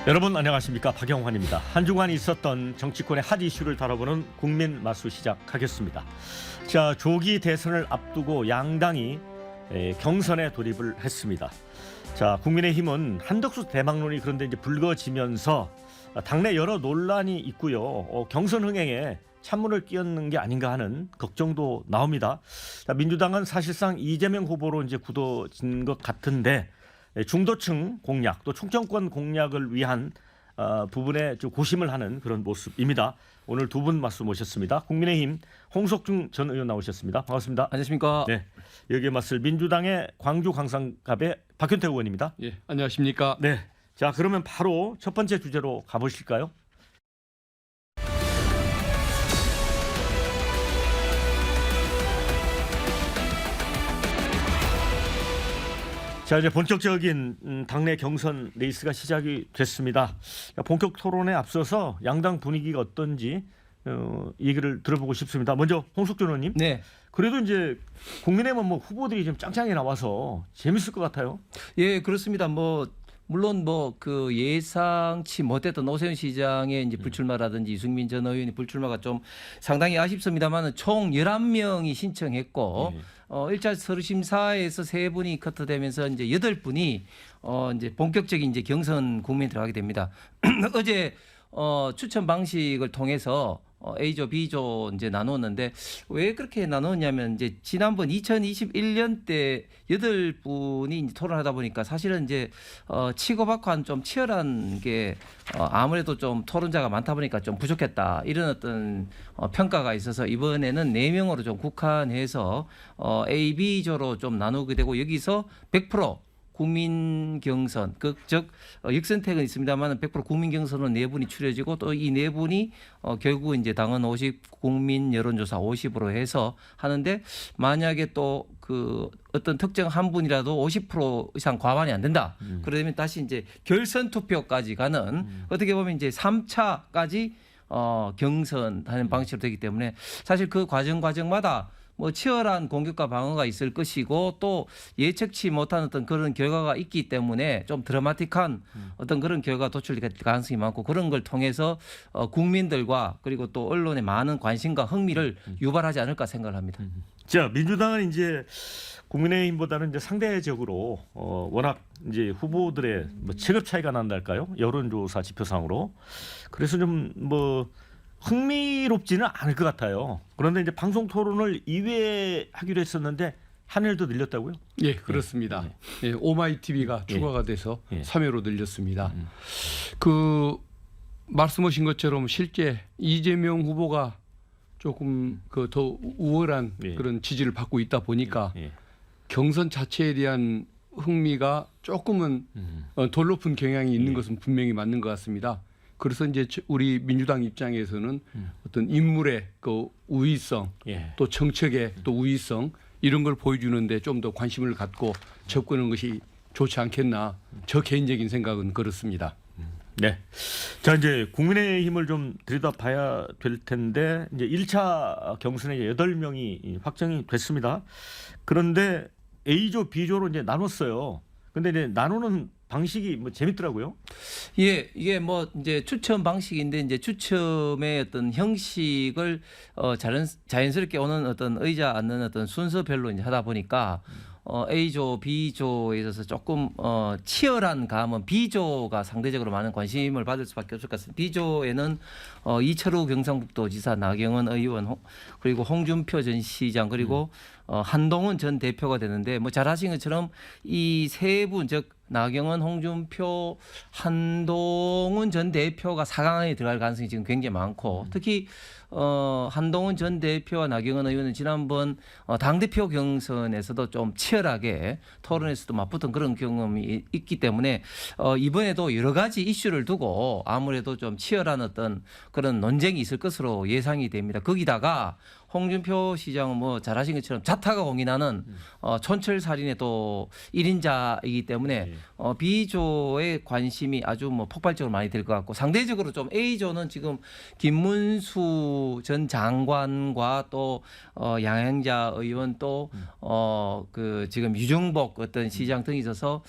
여러분 안녕하십니까, 박영환입니다. 한 주간 있었던 정치권의 핫 이슈를 다뤄보는 국민 마수 시작하겠습니다. 자, 조기 대선을 앞두고 양당이 경선에 돌입을 했습니다. 자, 국민의힘은 한덕수 대망론이 그런데 이제 불거지면서 당내 여러 논란이 있고요. 경선 흥행에 찬물을 끼얹는 게 아닌가 하는 걱정도 나옵니다. 자, 민주당은 사실상 이재명 후보로 이제 굳어진 것 같은데 중도층 공략 또 총정권 공략을 위한 부분에 좀 고심을 하는 그런 모습입니다. 오늘 두 분 말씀 모셨습니다. 국민의힘 홍석중 전 의원 나오셨습니다. 반갑습니다. 안녕하십니까? 네, 여기에 맞설 민주당의 광주 광산갑의 박현태 의원입니다. 예, 안녕하십니까? 네, 자 그러면 바로 첫 번째 주제로 가보실까요? 자, 이제 본격적인 당내 경선 레이스가 시작이 됐습니다. 본격 토론에 앞서서 양당 분위기가 어떤지 얘기를 들어보고 싶습니다. 먼저 홍석준 의원님. 네. 그래도 이제 국민의힘은 뭐 후보들이 좀 짱짱이 나와서 재밌을 것 같아요. 예, 그렇습니다. 물론 그 예상치 못했던 오세훈 시장의 이제 불출마라든지 이승민 전 의원의 불출마가 좀 상당히 아쉽습니다만 총 11명이 신청했고 네. 1차 서류 심사에서 3분이 커트되면서 이제 8분이 이제 본격적인 이제 경선 국면에 들어가게 됩니다. 어제 추천 방식을 통해서 A조, B조 이제 나눴는데 왜 그렇게 나눴냐면 이제 지난번 2021년 때 8분이 이제 토론하다 보니까 사실은 이제 치고받고한 좀 치열한 게 아무래도 좀 토론자가 많다 보니까 좀 부족했다 이런 어떤 평가가 있어서 이번에는 4명으로 좀 국한해서 A, B조로 좀 나누게 되고 여기서 100% 국민 경선, 즉 역선택은 있습니다만 100% 국민 경선은 4분이 추려지고 또 이 4분이 결국 이제 당헌 50, 국민 여론조사 50으로 해서 하는데 만약에 또 그 어떤 특정 한 분이라도 50% 이상 과반이 안 된다. 그러면 다시 이제 결선 투표까지 가는 어떻게 보면 이제 3차까지 경선하는 방식으로 되기 때문에 사실 그 과정마다 치열한 공격과 방어가 있을 것이고 또 예측치 못한 어떤 그런 결과가 있기 때문에 좀 드라마틱한 어떤 그런 결과가 도출될 가능성이 많고 그런 걸 통해서 국민들과 그리고 또 언론의 많은 관심과 흥미를 유발하지 않을까 생각을 합니다. 자, 민주당은 이제 국민의힘보다는 이제 상대적으로 워낙 이제 후보들의 체급 차이가 난달까요? 여론조사 지표상으로. 그래서 좀 흥미롭지는 않을 것 같아요. 그런데 이제 방송 토론을 2회 하기로 했었는데 한 회를 더 늘렸다고요? 예, 그렇습니다. 예, 오마이TV가 추가가 돼서 3회로 늘렸습니다. 그 말씀하신 것처럼 실제 이재명 후보가 조금 더 우월한 그런 지지를 받고 있다 보니까 경선 자체에 대한 흥미가 조금은 덜 높은 경향이 있는 것은 분명히 맞는 것 같습니다. 그래서 이제 우리 민주당 입장에서는 어떤 인물의 그 우위성, 또 정책의 또 우위성 이런 걸 보여주는데 좀 더 관심을 갖고 접근하는 것이 좋지 않겠나. 저 개인적인 생각은 그렇습니다. 네. 자, 이제 국민의힘을 좀 들여다봐야 될 텐데 이제 1차 경선에 8명이 확정이 됐습니다. 그런데 A조, B조로 이제 나눴어요. 근데 이제 나누는 방식이 재밌더라고요. 예, 이게 이제 추첨 방식인데 이제 추첨의 어떤 형식을 자연스럽게 오는 어떤 의자 앉는 어떤 순서별로 이제 하다 보니까 A조, B조에 있어서 조금 치열한 감은 B조가 상대적으로 많은 관심을 받을 수밖에 없을 것 같습니다. B조에는 이철우 경상북도지사, 나경원 의원, 그리고 홍준표 전 시장, 그리고 한동훈 전 대표가 되는데 잘 아신 것처럼 이 세 분, 즉 나경원, 홍준표, 한동훈 전 대표가 4강에 들어갈 가능성이 지금 굉장히 많고 특히 한동훈 전 대표와 나경원 의원은 지난번 당대표 경선에서도 좀 치열하게 토론에서도 맞붙은 그런 경험이 있기 때문에 이번에도 여러 가지 이슈를 두고 아무래도 좀 치열한 어떤 그런 논쟁이 있을 것으로 예상이 됩니다. 거기다가 홍준표 시장은 뭐 잘하신 것처럼 자타가 공인하는 촌철살인의 또 1인자이기 때문에 B조의 관심이 아주 뭐 폭발적으로 많이 될 것 같고 상대적으로 좀 A조는 지금 김문수 전 장관과 또 양행자 의원 또 그 지금 유정복 어떤 시장 등이 있어서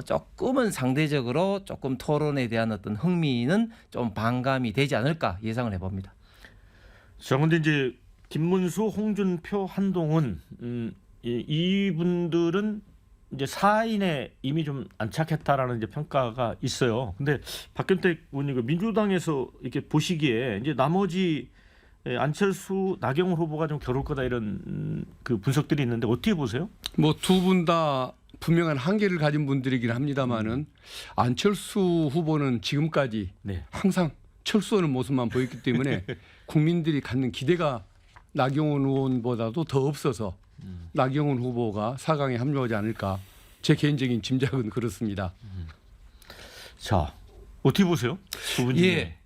조금은 상대적으로 조금 토론에 대한 어떤 흥미는 좀 반감이 되지 않을까 예상을 해봅니다. 자, 근데 이제 김문수, 홍준표, 한동훈 이분들은 이제 사인에 이미 좀 안착했다라는 이제 평가가 있어요. 근데 박경택 의원님 민주당에서 이렇게 보시기에 이제 나머지 안철수, 나경원 후보가 좀 겨룰 거다 이런 그 분석들이 있는데 어떻게 보세요? 뭐 두 분 다 분명한 한계를 가진 분들이긴 합니다만은 안철수 후보는 지금까지 네. 항상 철수하는 모습만 보였기 때문에 국민들이 갖는 기대가 나경원 의원보다도 더 없어서 나경원 후보가 4강에 합류하지 않을까 제 개인적인 짐작은 그렇습니다. 자, 어떻게 보세요? 두 분 중에. 예.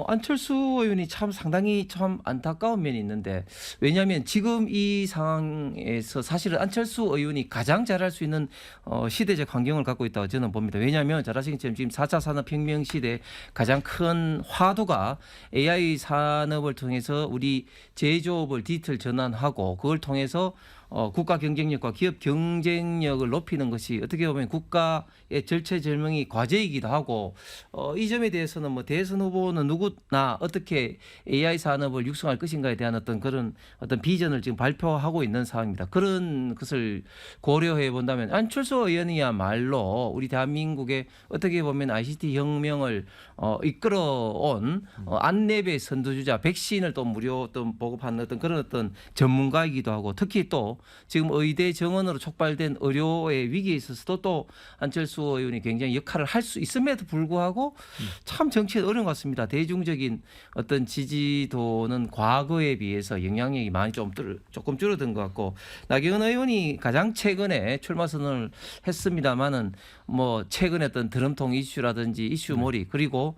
안철수 의원이 참 상당히 참 안타까운 면이 있는데 왜냐하면 지금 이 상황에서 사실은 안철수 의원이 가장 잘할 수 있는 시대적 환경을 갖고 있다고 저는 봅니다. 왜냐하면 잘 아시는 것처럼 지금 4차 산업혁명 시대 가장 큰 화두가 AI 산업을 통해서 우리 제조업을 디지털 전환하고 그걸 통해서 국가 경쟁력과 기업 경쟁력을 높이는 것이 어떻게 보면 국가의 절체절명이 과제이기도 하고 이 점에 대해서는 뭐 대선 후보는 누구나 어떻게 AI 산업을 육성할 것인가에 대한 어떤 그런 어떤 비전을 지금 발표하고 있는 상황입니다. 그런 것을 고려해 본다면 안철수 의원이야말로 우리 대한민국의 어떻게 보면 ICT 혁명을 이끌어온 안랩의 선두주자, 백신을 또 무료 또 보급하는 어떤 그런 어떤 전문가이기도 하고 특히 또 지금 의대 정원으로 촉발된 의료의 위기에 있어서도 또 안철수 의원이 굉장히 역할을 할 수 있음에도 불구하고 참 정치가 어려운 것 같습니다. 대중적인 어떤 지지도는 과거에 비해서 영향력이 많이 조금 줄어든 것 같고 나경원 의원이 가장 최근에 출마 선언을 했습니다마는 뭐 최근에 어떤 드럼통 이슈라든지 이슈몰이 그리고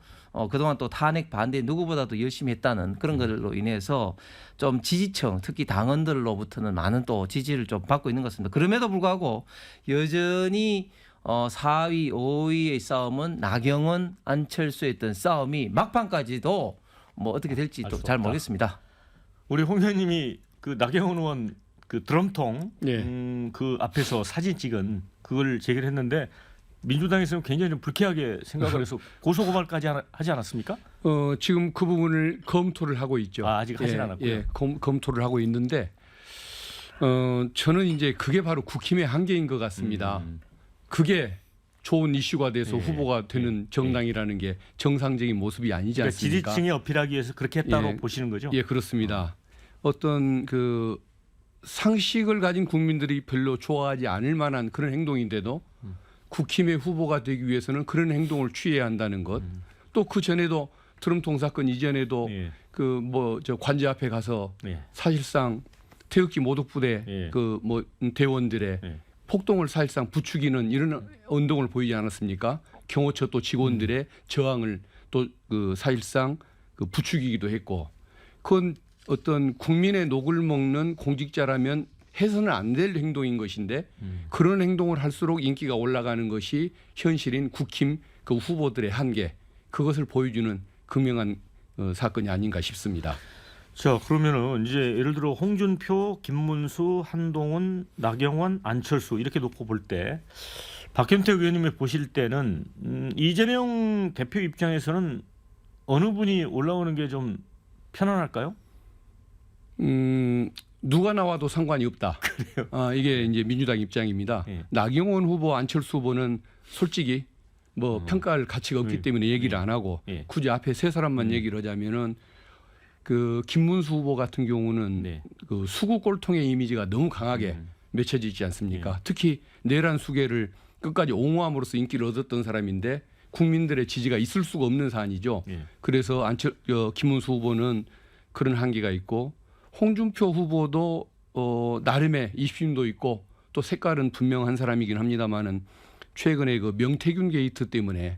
그동안 또 탄핵 반대 누구보다도 열심히 했다는 그런 걸로 인해서 좀 지지층 특히 당원들로부터는 많은 또 지지를 좀 받고 있는 것 같습니다. 그럼에도 불구하고 여전히 4위, 5위의 싸움은 나경원, 안철수의 어떤 싸움이 막판까지도 뭐 어떻게 될지 또 잘 모르겠습니다. 우리 홍 의원님이 그 나경원 의원 그 드럼통 네. 그 앞에서 사진 찍은 그걸 제기를 했는데 민주당에서는 굉장히 좀 불쾌하게 생각을 해서 고소고발까지 하지 않았습니까? 지금 그 부분을 검토를 하고 있죠. 아직 하진 않았고요. 예, 검토를 하고 있는데 저는 이제 그게 바로 국힘의 한계인 것 같습니다. 그게 좋은 이슈가 돼서 예, 후보가 되는 정당이라는 게 정상적인 모습이 아니지 그러니까 않습니까? 지지층에 어필하기 위해서 그렇게 했다고 예. 보시는 거죠? 예, 그렇습니다. 어떤 그 상식을 가진 국민들이 별로 좋아하지 않을 만한 그런 행동인데도 국힘의 후보가 되기 위해서는 그런 행동을 취해야 한다는 것. 또 그 전에도 드럼통 사건 이전에도 예. 그 뭐 저 관제 앞에 가서 예. 사실상 태극기 모독부대 예. 그 뭐 대원들의 예. 폭동을 사실상 부추기는 이런 운동을 보이지 않았습니까? 경호처 또 직원들의 저항을 또 그 사실상 그 부추기기도 했고, 그건 어떤 국민의 녹을 먹는 공직자라면 해서는 안 될 행동인 것인데 그런 행동을 할수록 인기가 올라가는 것이 현실인 국힘 그 후보들의 한계, 그것을 보여주는 극명한 사건이 아닌가 싶습니다. 자, 그러면은 이제 예를 들어 홍준표, 김문수, 한동훈, 나경원, 안철수 이렇게 놓고 볼 때 박경택 의원님이 보실 때는 이재명 대표 입장에서는 어느 분이 올라오는 게 좀 편안할까요? 누가 나와도 상관이 없다. 그래요. 이게 이제 민주당 입장입니다. 예. 나경원 후보, 안철수 후보는 솔직히 뭐 평가할 가치가 없기 때문에 얘기를 안 하고 예. 굳이 앞에 세 사람만 얘기를 하자면은 그 김문수 후보 같은 경우는 네. 그 수구 꼴통의 이미지가 너무 강하게 맺혀지지 않습니까? 예. 특히 내란 수계를 끝까지 옹호함으로써 인기를 얻었던 사람인데 국민들의 지지가 있을 수가 없는 사안이죠. 예. 그래서 김문수 후보는 그런 한계가 있고, 홍준표 후보도 나름의 입심도 있고 또 색깔은 분명한 사람이긴 합니다만은 최근에 그 명태균 게이트 때문에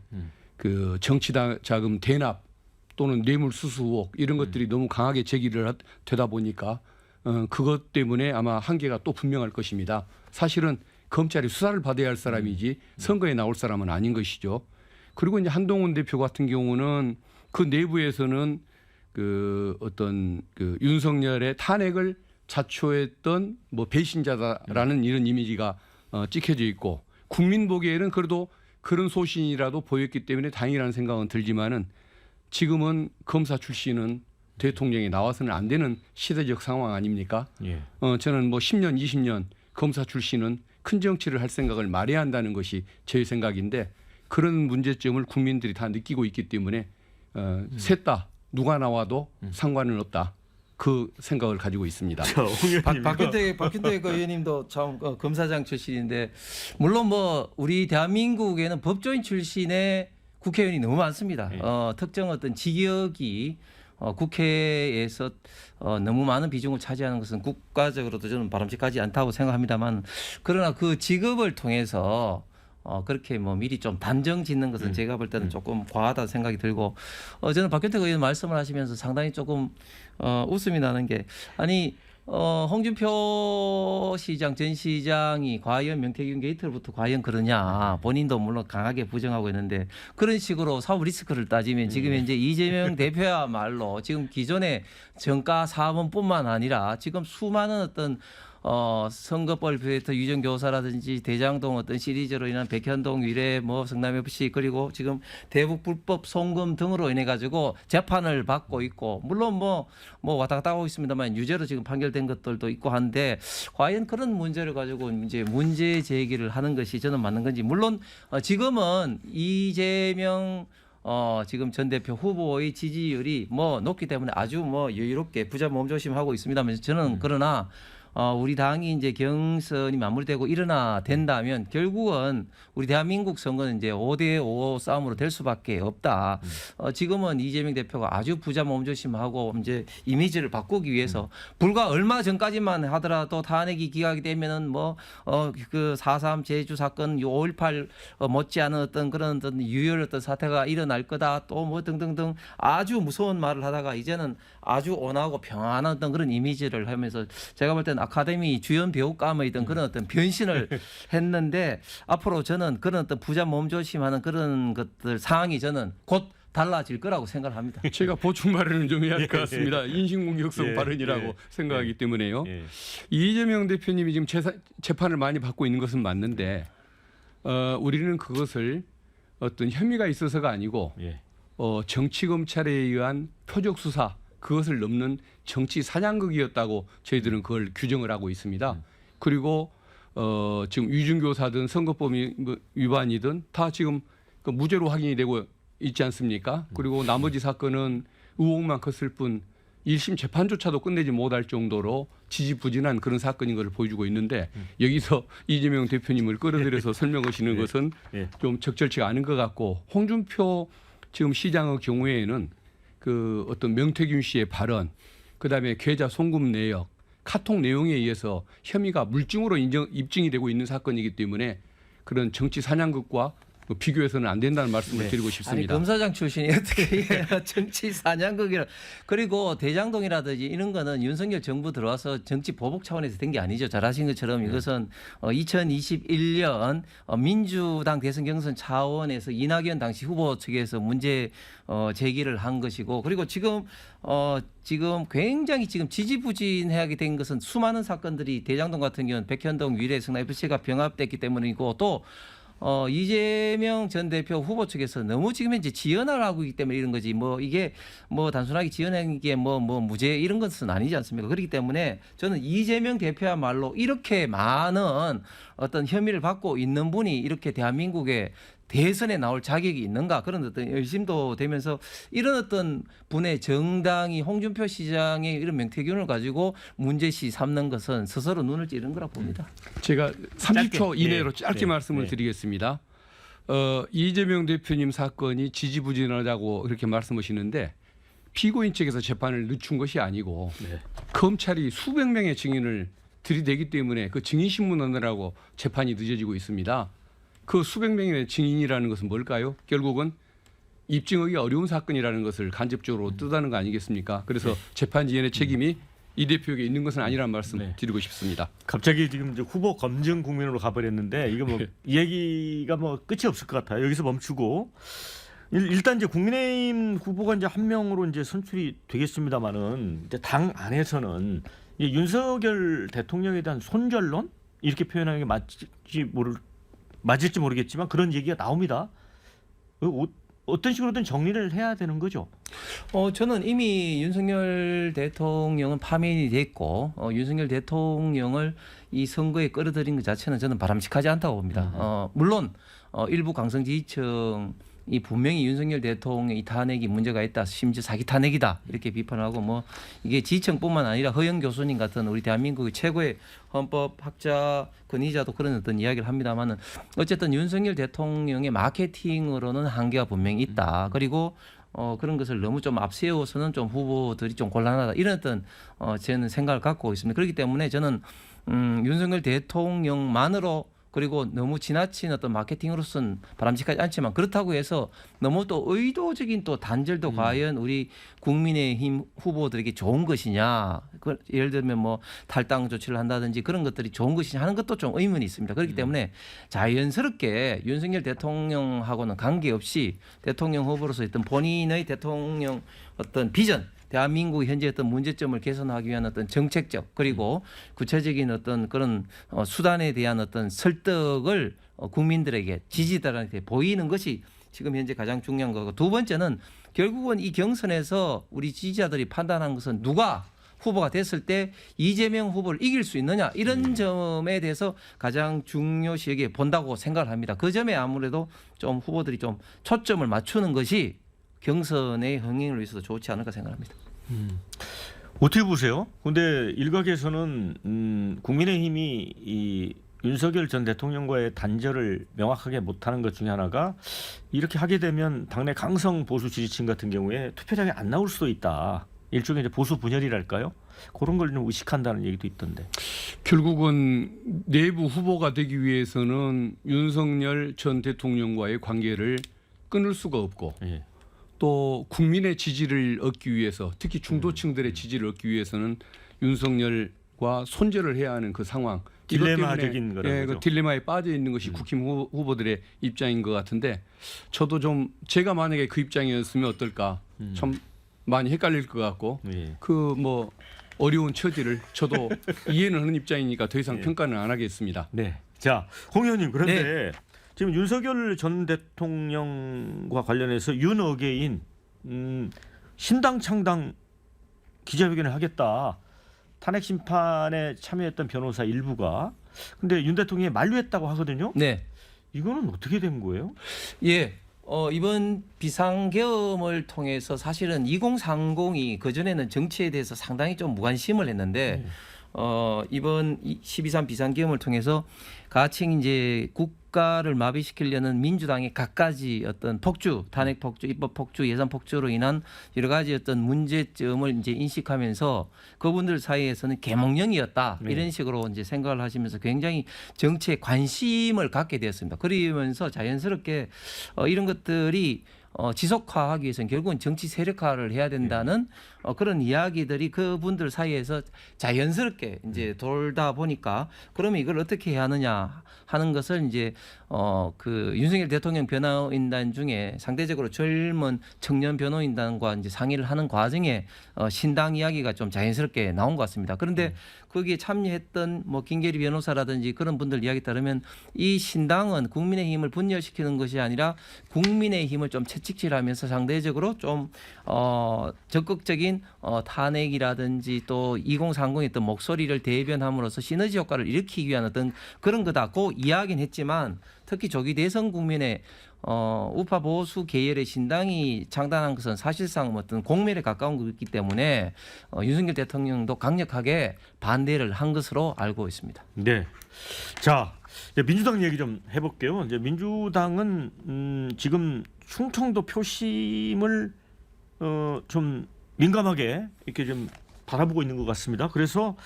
그 정치 자금 대납 또는 뇌물 수수 의혹 이런 것들이 너무 강하게 제기를 되다 보니까 그것 때문에 아마 한계가 또 분명할 것입니다. 사실은 검찰이 수사를 받아야 할 사람이지 선거에 나올 사람은 아닌 것이죠. 그리고 이제 한동훈 대표 같은 경우는 그 내부에서는 그 어떤 그 윤석열의 탄핵을 자초했던 뭐 배신자다라는 이런 이미지가 찍혀져 있고 국민 보기에는 그래도 그런 소신이라도 보였기 때문에 다행이라는 생각은 들지만은 지금은 검사 출신은 대통령이 나와서는 안 되는 시대적 상황 아닙니까? 예. 저는 뭐 10년, 20년 검사 출신은 큰 정치를 할 생각을 말해야 한다는 것이 제 생각인데 그런 문제점을 국민들이 다 느끼고 있기 때문에 셋 다 누가 나와도 상관은 없다. 그 생각을 가지고 있습니다. 자, 홍 의원님, 박균택 그 의원님도 참 검사장 출신인데 물론 뭐 우리 대한민국에는 법조인 출신의 국회의원이 너무 많습니다. 네. 특정 어떤 직역이 국회에서 너무 많은 비중을 차지하는 것은 국가적으로도 저는 바람직하지 않다고 생각합니다만 그러나 그 직업을 통해서 그렇게 뭐 미리 좀 단정 짓는 것은 제가 볼 때는 조금 과하다 생각이 들고 저는 박균택 의원 말씀을 하시면서 상당히 조금 웃음이 나는 게 아니 홍준표 시장 전 시장이 과연 명태균 게이트로부터 과연 그러냐 본인도 물론 강하게 부정하고 있는데 그런 식으로 사법 리스크를 따지면 지금 현재 이재명 대표야말로 지금 기존의 정가 사범뿐만 아니라 지금 수많은 어떤 선거법 비롯해 유전교사라든지 대장동 어떤 시리즈로 인한 백현동 위례 뭐 성남 FC 그리고 지금 대북 불법 송금 등으로 인해 가지고 재판을 받고 있고 물론 뭐 왔다 갔다 하고 있습니다만 유죄로 지금 판결된 것들도 있고 한데 과연 그런 문제를 가지고 이제 문제 제기를 하는 것이 저는 맞는 건지 물론 지금은 이재명 지금 전 대표 후보의 지지율이 뭐 높기 때문에 아주 뭐 여유롭게 부자 몸조심하고 있습니다만 저는 그러나 우리 당이 이제 경선이 마무리되고 된다면 결국은 우리 대한민국 선거는 이제 5대5 싸움으로 될 수밖에 없다. 지금은 이재명 대표가 아주 부자 몸조심하고 이제 이미지를 바꾸기 위해서 불과 얼마 전까지만 하더라도 탄핵이 기각이 되면은 그 4.3 제주 사건 5.18 못지않은 어떤 그런 어떤 유혈 어떤 사태가 일어날 거다 또 뭐 등등등 아주 무서운 말을 하다가 이제는 아주 온화하고 평안한 어떤 그런 이미지를 하면서 제가 볼 때는 아카데미 주연 배우감의 그런 어떤 변신을 했는데 앞으로 저는 그런 어떤 부자 몸조심하는 그런 것들 상황이 저는 곧 달라질 거라고 생각을 합니다. 제가 보충 발언을 좀 해야 할 것 같습니다. 인신공격성 예, 발언이라고 예, 생각하기 때문에요. 예. 이재명 대표님이 지금 재판을 많이 받고 있는 것은 맞는데 우리는 그것을 어떤 혐의가 있어서가 아니고 예. 정치 검찰에 의한 표적 수사 그것을 넘는 정치 사냥극이었다고 저희들은 그걸 규정을 하고 있습니다. 그리고 지금 위중교사든 선거법 위반이든 다 지금 그 무죄로 확인이 되고 있지 않습니까? 그리고 나머지 사건은 의혹만 컸을 뿐 1심 재판조차도 끝내지 못할 정도로 지지부진한 그런 사건인 것을 보여주고 있는데 여기서 이재명 대표님을 끌어들여서 설명하시는 것은 좀 적절치가 않은 것 같고 홍준표 지금 시장의 경우에는 그 어떤 명태균 씨의 발언, 그다음에 계좌 송금 내역, 카톡 내용에 의해서 혐의가 물증으로 입증이 되고 있는 사건이기 때문에 그런 정치 사냥극과 비교해서는 안 된다는 말씀을 드리고 싶습니다. 아니, 검사장 출신이 어떻게 정치 사냥극이라 그리고 대장동이라든지 이런 거는 윤석열 정부 들어와서 정치 보복 차원에서 된 게 아니죠. 잘 아신 것처럼 이것은 2021년 민주당 대선 경선 차원에서 이낙연 당시 후보 측에서 문제 제기를 한 것이고 그리고 지금 굉장히 지금 지지부진하게 된 것은 수많은 사건들이 대장동 같은 경우는 백현동 위례 성남 FC가 병합됐기 때문이고 또 이재명 전 대표 후보 측에서 너무 지금 이제 지연을 하고 있기 때문에 이런 거지 이게 단순하게 지연한 게 무죄 이런 것은 아니지 않습니까? 그렇기 때문에 저는 이재명 대표야말로 이렇게 많은 어떤 혐의를 받고 있는 분이 이렇게 대한민국에 대선에 나올 자격이 있는가 그런 어떤 의심도 되면서 이런 어떤 분의 정당이 홍준표 시장의 이런 명태균을 가지고 문제시 삼는 것은 스스로 눈을 찌른 거라 봅니다. 제가 30초 짧게. 이내로 짧게 말씀을 네. 드리겠습니다. 이재명 대표님 사건이 지지부진하다고 그렇게 말씀하시는데 피고인 측에서 재판을 늦춘 것이 아니고 검찰이 수백 명의 증인을 들이대기 때문에 그 증인 신문하느라고 재판이 늦어지고 있습니다. 그 수백 명의 증인이라는 것은 뭘까요? 결국은 입증하기 어려운 사건이라는 것을 간접적으로 뜻하는 거 아니겠습니까? 그래서 재판 지연의 책임이 이 대표에게 있는 것은 아니라는 말씀 네. 드리고 싶습니다. 갑자기 지금 이제 후보 검증 국면으로 가버렸는데 이거 뭐 이 얘기가 뭐 끝이 없을 것 같아요. 여기서 멈추고 일단 이제 국민의힘 후보가 이제 한 명으로 이제 선출이 되겠습니다만은 이제 당 안에서는 이 윤석열 대통령에 대한 손절론 이렇게 표현하는 게 맞을지 모르겠지만 그런 얘기가 나옵니다. 어떤 식으로든 정리를 해야 되는 거죠. 저는 이미 윤석열 대통령은 파면이 됐고 윤석열 대통령을 이 선거에 끌어들인 것 자체는 저는 바람직하지 않다고 봅니다. 물론 일부 강성 지지층이 분명히 윤석열 대통령 이 탄핵이 문제가 있다, 심지어 사기 탄핵이다 이렇게 비판하고 뭐 이게 지지층뿐만 아니라 허영 교수님 같은 우리 대한민국의 최고의 헌법학자 권위자도 그런 어떤 이야기를 합니다만은 어쨌든 윤석열 대통령의 마케팅으로는 한계가 분명히 있다. 그리고 그런 것을 너무 좀 앞세워서는 좀 후보들이 좀 곤란하다 이런 어떤 저는 생각을 갖고 있습니다. 그렇기 때문에 저는 윤석열 대통령만으로 그리고 너무 지나친 어떤 마케팅으로서는 바람직하지 않지만 그렇다고 해서 너무 또 의도적인 또 단절도 과연 우리 국민의힘 후보들에게 좋은 것이냐, 예를 들면 뭐 탈당 조치를 한다든지 그런 것들이 좋은 것이냐 하는 것도 좀 의문이 있습니다. 그렇기 때문에 자연스럽게 윤석열 대통령하고는 관계없이 대통령 후보로서 어떤 본인의 대통령 어떤 비전, 대한민국의 현재 어떤 문제점을 개선하기 위한 어떤 정책적 그리고 구체적인 어떤 그런 수단에 대한 어떤 설득을 국민들에게 지지자들한테 보이는 것이 지금 현재 가장 중요한 거고, 두 번째는 결국은 이 경선에서 우리 지지자들이 판단한 것은 누가 후보가 됐을 때 이재명 후보를 이길 수 있느냐 이런 점에 대해서 가장 중요시하게 본다고 생각을 합니다. 그 점에 아무래도 좀 후보들이 좀 초점을 맞추는 것이 경선의 흥행을 위해서도 좋지 않을까 생각합니다. 어떻게 보세요? 근데 일각에서는 국민의힘이 이 윤석열 전 대통령과의 단절을 명확하게 못하는 것 중에 하나가 이렇게 하게 되면 당내 강성 보수 지지층 같은 경우에 투표장에 안 나올 수도 있다. 일종의 이제 보수 분열이랄까요? 그런 걸 좀 의식한다는 얘기도 있던데. 결국은 내부 후보가 되기 위해서는 윤석열 전 대통령과의 관계를 끊을 수가 없고 예. 또 국민의 지지를 얻기 위해서 특히 중도층들의 지지를 얻기 위해서는 윤석열과 손절을 해야 하는 그 상황. 딜레마적인 거라는 그 거죠. 딜레마에 빠져 있는 것이 국힘 후보들의 입장인 것 같은데 저도 좀 제가 만약에 그 입장이었으면 어떨까 참 많이 헷갈릴 것 같고 예. 그 뭐 어려운 처지를 저도 이해는 하는 입장이니까 더 이상 평가는 안 하겠습니다. 네. 자, 홍 의원님 그런데 지금 윤석열 전 대통령과 관련해서 윤어게인 신당 창당 기자회견을 하겠다. 탄핵 심판에 참여했던 변호사 일부가 근데 윤 대통령이 만류했다고 하거든요. 네. 이거는 어떻게 된 거예요? 예. 이번 비상계엄을 통해서 사실은 2030이 그전에는 정치에 대해서 상당히 좀 무관심을 했는데 이번 12.3 비상계엄을 통해서 가칭 이제 국가를 마비시키려는 민주당의 갖가지 어떤 폭주, 탄핵 폭주, 입법 폭주, 예산 폭주로 인한 여러 가지 어떤 문제점을 이제 인식하면서 그분들 사이에서는 계몽령이었다 이런 식으로 이제 생각을 하시면서 굉장히 정치에 관심을 갖게 되었습니다. 그러면서 자연스럽게 이런 것들이 지속화하기 위해서는 결국은 정치 세력화를 해야 된다는 그런 이야기들이 그분들 사이에서 자연스럽게 이제 돌다 보니까 그러면 이걸 어떻게 해야 하느냐 하는 것을 이제 그 윤석열 대통령 변호인단 중에 상대적으로 젊은 청년 변호인단과 이제 상의를 하는 과정에 신당 이야기가 좀 자연스럽게 나온 것 같습니다. 그런데 거기에 참여했던 뭐 김계리 변호사라든지 그런 분들 이야기 따르면 이 신당은 국민의힘을 분열시키는 것이 아니라 국민의힘을 좀 채찍질하면서 상대적으로 좀 적극적인 탄핵이라든지 또 2030의 어떤 목소리를 대변함으로써 시너지 효과를 일으키기 위한 어떤 그런 거다고 이야기는 했지만 특히 조기 대선 국면에 우파 보수 계열의 신당이 창단한 것은 사실상 어떤 공멸에 가까운 것이기 때문에 윤석열 대통령도 강력하게 반대를 한 것으로 알고 있습니다. 네. 자, 이제 민주당 얘기 좀 해볼게요. 이제 민주당은 지금 충청도 표심을 좀 민감하게 이렇게 좀 바라보고 있는 것 같습니다. 그래서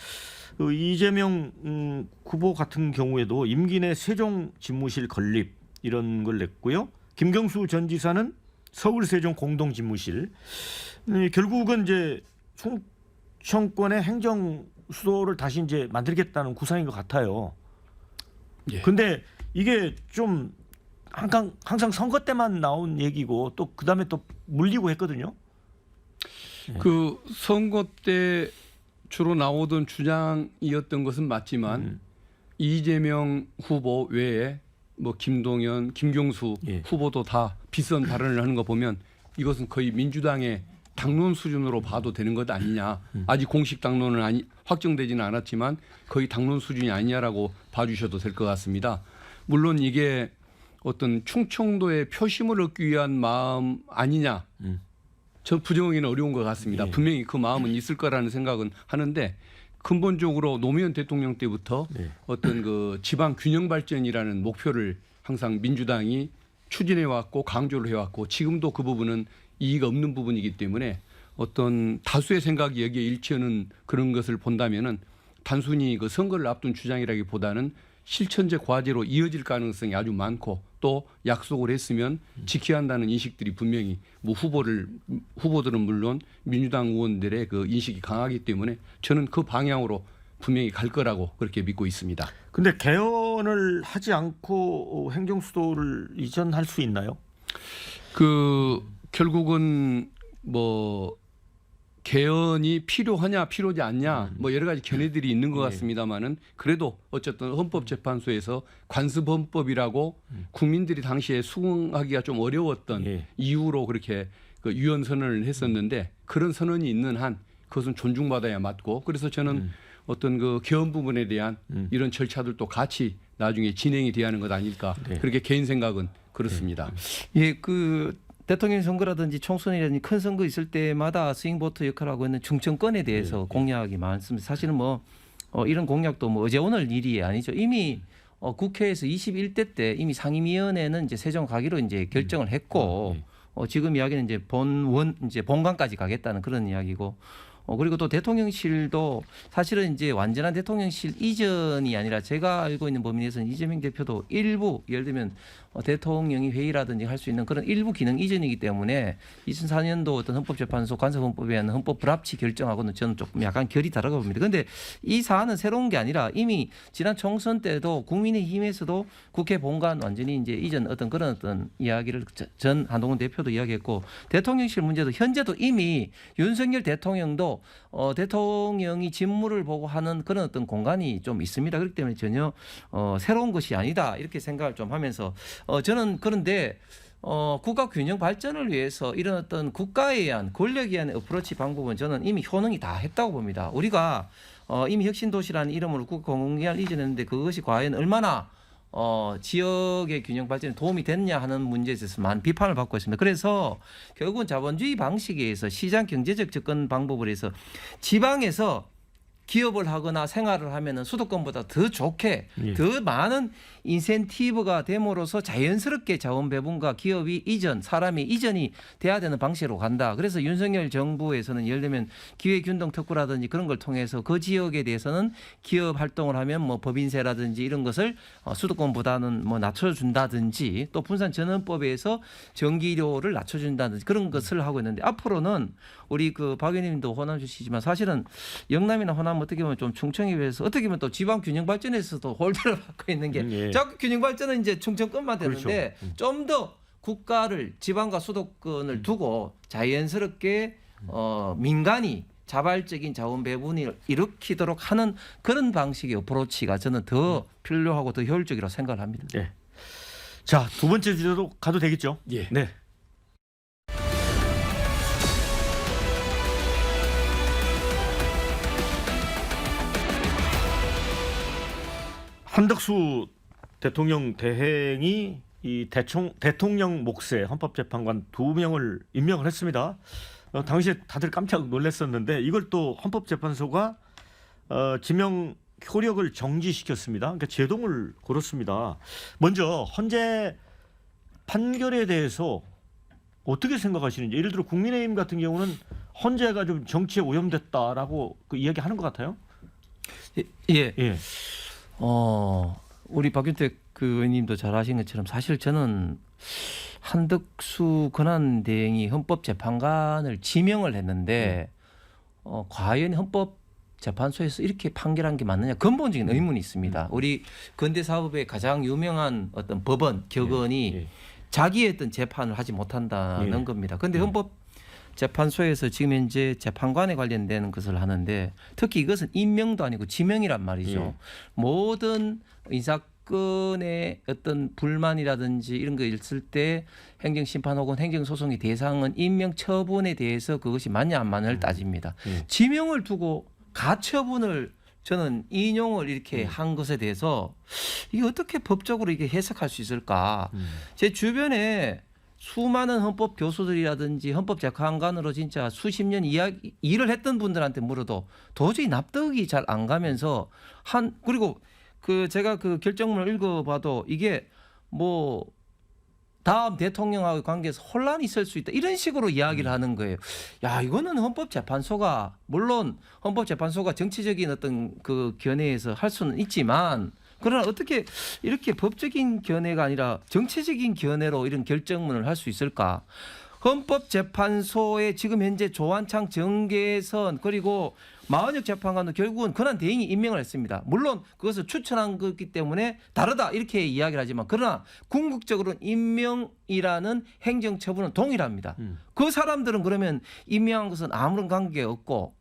이재명 후보 같은 경우에도 임기 내 세종 집무실 건립 이런 걸 냈고요. 김경수 전 지사는 서울 세종 공동 집무실. 결국은 이제 정권의 행정 수도를 다시 이제 만들겠다는 구상인 것 같아요. 예. 근데 이게 좀 항상 선거 때만 나온 얘기고 또 그다음에 또 물리고 했거든요. 그 선거 때 주로 나오던 주장이었던 것은 맞지만 이재명 후보 외에 뭐 김동연, 김경수 예. 후보도 다 비슷한 발언을 하는 거 보면 이것은 거의 민주당의 당론 수준으로 봐도 되는 것 아니냐. 아직 공식 당론은 확정되지는 않았지만 거의 당론 수준이 아니냐라고 봐주셔도 될 것 같습니다. 물론 이게 어떤 충청도의 표심을 얻기 위한 마음 아니냐. 저 부정하기는 어려운 것 같습니다. 예. 분명히 그 마음은 있을 거라는 생각은 하는데 근본적으로 노무현 대통령 때부터 예. 어떤 그 지방 균형 발전이라는 목표를 항상 민주당이 추진해 왔고 강조를 해왔고 지금도 그 부분은 이의가 없는 부분이기 때문에 어떤 다수의 생각이 여기에 일치하는 그런 것을 본다면은 단순히 그 선거를 앞둔 주장이라기보다는 실천적 과제로 이어질 가능성이 아주 많고 또 약속을 했으면 지켜야 한다는 인식들이 분명히 뭐 후보들은 물론 민주당 의원들의 그 인식이 강하기 때문에 저는 그 방향으로 분명히 갈 거라고 그렇게 믿고 있습니다. 근데 개헌을 하지 않고 행정 수도를 이전할 수 있나요? 그 결국은 뭐 개헌이 필요하냐 필요하지 않냐 뭐 여러 가지 견해들이 있는 것 같습니다만은 그래도 어쨌든 헌법재판소에서 관습헌법이라고 국민들이 당시에 수긍하기가 좀 어려웠던 예. 이유로 그렇게 그 유언 선언을 했었는데 그런 선언이 있는 한 그것은 존중받아야 맞고 그래서 저는 어떤 그 개헌 부분에 대한 이런 절차들도 같이 나중에 진행이 돼야 하는 것 아닐까 네. 그렇게 개인 생각은 그렇습니다. 예, 그 대통령 선거라든지 총선이라든지 큰 선거 있을 때마다 스윙보트 역할을 하고 있는 중천권에 대해서 공약이 많습니다. 사실은 뭐 이런 공약도 뭐 어제 오늘 일이 아니죠. 이미 국회에서 21대 때 이미 상임위원회는 이제 세정 가기로 이제 결정을 했고 지금 이야기는 이제 이제 본관까지 가겠다는 그런 이야기고. 그리고 또 대통령실도 사실은 이제 완전한 대통령실 이전이 아니라 제가 알고 있는 범위 내에서는 이재명 대표도 일부 예를 들면 대통령이 회의라든지 할 수 있는 그런 일부 기능 이전이기 때문에 2004년도 어떤 헌법재판소 간섭헌법에 의한 헌법 불합치 결정하고는 저는 조금 약간 결이 다르다고 봅니다. 그런데 이 사안은 새로운 게 아니라 이미 지난 총선 때도 국민의힘에서도 국회 본관 완전히 이제 이전 그런 어떤 이야기를 전 한동훈 대표도 이야기했고 대통령실 문제도 현재도 이미 윤석열 대통령도 대통령이 직무를 보고 하는 그런 어떤 공간이 좀 있습니다. 그렇기 때문에 전혀 새로운 것이 아니다 이렇게 생각을 좀 하면서 저는 그런데 국가 균형 발전을 위해서 이런 어떤 국가에 의한 권력에 의한 어프로치 방법은 저는 이미 효능이 다 했다고 봅니다. 우리가 이미 혁신도시라는 이름으로 국가 공공기관을 이전했는데 그것이 과연 얼마나 지역의 균형 발전에 도움이 됐냐 하는 문제에 있어서 많은 비판을 받고 있습니다. 그래서 결국은 자본주의 방식에 의해서 시장 경제적 접근 방법을 해서 지방에서 기업을 하거나 생활을 하면은 수도권보다 더 좋게 더 많은 인센티브가 됨으로써 자연스럽게 자원 배분과 기업이 사람이 이전이 돼야 되는 방식으로 간다. 그래서 윤석열 정부에서는 예를 들면 기회균등 특구라든지 그런 걸 통해서 그 지역에 대해서는 기업 활동을 하면 뭐 법인세라든지 이런 것을 수도권보다는 뭐 낮춰준다든지 또 분산 전환법에 의해서 전기료를 낮춰준다든지 그런 것을 하고 있는데 앞으로는 우리 그 박 의원님도 호남 출신이지만 사실은 영남이나 호남 어떻게 보면 좀 충청에 비해서 어떻게 보면 또 지방 균형 발전에서도 홀대를 받고 있는 게 자꾸 균형 발전은 이제 충청권만 되는데 그렇죠. 좀 더 국가를 지방과 수도권을 두고 자연스럽게 민간이 자발적인 자원 배분을 일으키도록 하는 그런 방식의 어프로치가 저는 더 필요하고 더 효율적이라고 생각을 합니다. 네. 자, 두 번째 주제로 가도 되겠죠? 예. 네. 한덕수 대통령 대행이 이 대통령 몫의 헌법재판관 2명을 임명을 했습니다. 당시에 다들 깜짝 놀랐었는데 이걸 또 헌법재판소가 지명 효력을 정지시켰습니다. 그러니까 제동을 걸었습니다. 먼저 헌재 판결에 대해서 어떻게 생각하시는지, 예를 들어 국민의힘 같은 경우는 헌재가 좀 정치에 오염됐다라고 그 이야기하는 것 같아요. 예. 예. 우리 박윤택 그 의원님도 잘 아신 것처럼 사실 저는 한덕수 권한대행이 헌법재판관을 지명을 했는데 과연 헌법재판소에서 이렇게 판결한 게 맞느냐 근본적인 의문이 있습니다. 우리 근대사법의 가장 유명한 어떤 법원, 격언이 예. 자기의 어떤 재판을 하지 못한다는 예. 겁니다. 그런데 헌법재판소에서 지금 현재 재판관에 관련되는 것을 하는데 특히 이것은 임명도 아니고 지명이란 말이죠. 예. 모든 인사권의 어떤 불만이라든지 이런 거 있을 때 행정심판 혹은 행정소송의 대상은 임명 처분에 대해서 그것이 맞냐 안 맞냐를 따집니다. 예. 지명을 두고 가처분을 저는 인용을 이렇게 한 것에 대해서 이게 어떻게 법적으로 이게 해석할 수 있을까? 제 주변에 수많은 헌법 교수들이라든지 헌법 재판관으로 진짜 수십 년 일을 했던 분들한테 물어도 도저히 납득이 잘 안 가면서 그리고 제가 그 결정문을 읽어봐도 이게 뭐 다음 대통령하고의 관계에서 혼란이 있을 수 있다 이런 식으로 이야기를 하는 거예요. 야, 이거는 헌법재판소가 물론 헌법재판소가 정치적인 어떤 그 견해에서 할 수는 있지만 그러나 어떻게 이렇게 법적인 견해가 아니라 정치적인 견해로 이런 결정문을 할 수 있을까? 헌법재판소의 지금 현재 조한창 정계선 그리고 마은혁 재판관도 결국은 권한 대행이 임명을 했습니다. 물론 그것을 추천한 거기 때문에 다르다 이렇게 이야기를 하지만 그러나 궁극적으로는 임명이라는 행정처분은 동일합니다. 그 사람들은 그러면 임명한 것은 아무런 관계가 없고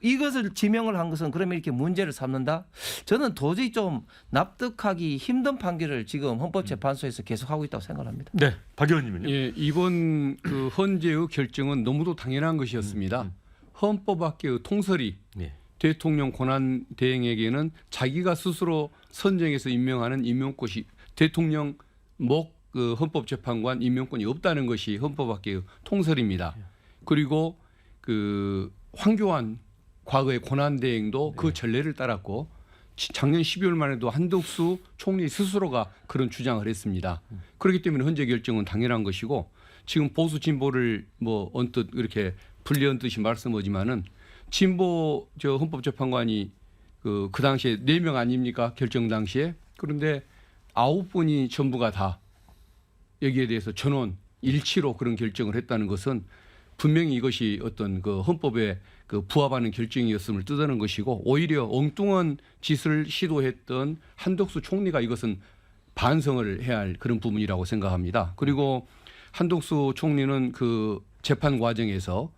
이것을 지명을 한 것은 그러면 이렇게 문제를 삼는다? 저는 도저히 좀 납득하기 힘든 판결을 지금 헌법재판소에서 계속하고 있다고 생각합니다. 네, 박 의원님은요? 예, 이번 그 헌재의 결정은 너무도 당연한 것이었습니다. 헌법학계의 통설이 네. 대통령 권한 대행에게는 자기가 스스로 선정해서 임명하는 임명권이 대통령 그 헌법재판관 임명권이 없다는 것이 헌법학계의 통설입니다. 그리고 그 황교안 과거의 권한 대행도 그 전례를 따랐고 작년 12월만 해도 한덕수 총리 스스로가 그런 주장을 했습니다. 그렇기 때문에 헌재 결정은 당연한 것이고 지금 보수 진보를 뭐 언뜻 이렇게 분리언뜻이 말씀하지만은 진보 헌법재판관이 그 당시에 4명 아닙니까 결정 당시에 그런데 9분이 전부가 다 여기에 대해서 전원 일치로 그런 결정을 했다는 것은 분명히 이것이 어떤 그 헌법에 그 부합하는 결정이었음을 뜻하는 것이고 오히려 엉뚱한 짓을 시도했던 한덕수 총리가 이것은 반성을 해야 할 그런 부분이라고 생각합니다. 그리고 한덕수 총리는 그 재판 과정에서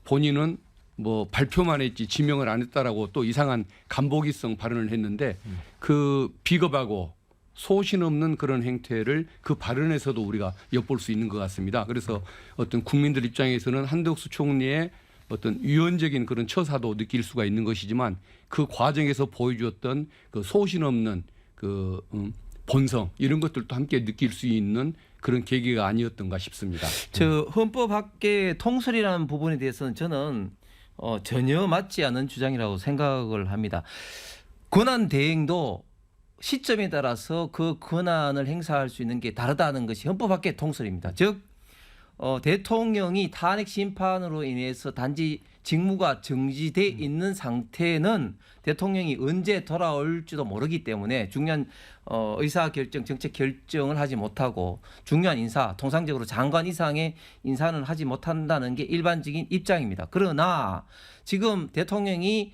본인은 뭐 발표만 했지 지명을 안 했다라고 또 이상한 간보기성 발언을 했는데 그 비겁하고 소신 없는 그런 행태를 그 발언에서도 우리가 엿볼 수 있는 것 같습니다. 그래서 어떤 국민들 입장에서는 한덕수 총리의 어떤 유연적인 그런 처사도 느낄 수가 있는 것이지만 그 과정에서 보여주었던 그 소신 없는 그 본성 이런 것들도 함께 느낄 수 있는 그런 계기가 아니었던가 싶습니다. 저 헌법학계 통설이라는 부분에 대해서는 저는 전혀 맞지 않은 주장이라고 생각을 합니다. 권한 대행도 시점에 따라서 그 권한을 행사할 수 있는 게 다르다는 것이 헌법학계 통설입니다. 즉 대통령이 탄핵 심판으로 인해서 단지 직무가 정지돼 있는 상태는 대통령이 언제 돌아올지도 모르기 때문에 중요한 의사결정, 정책 결정을 하지 못하고 중요한 인사, 통상적으로 장관 이상의 인사는 하지 못한다는 게 일반적인 입장입니다. 그러나 지금 대통령이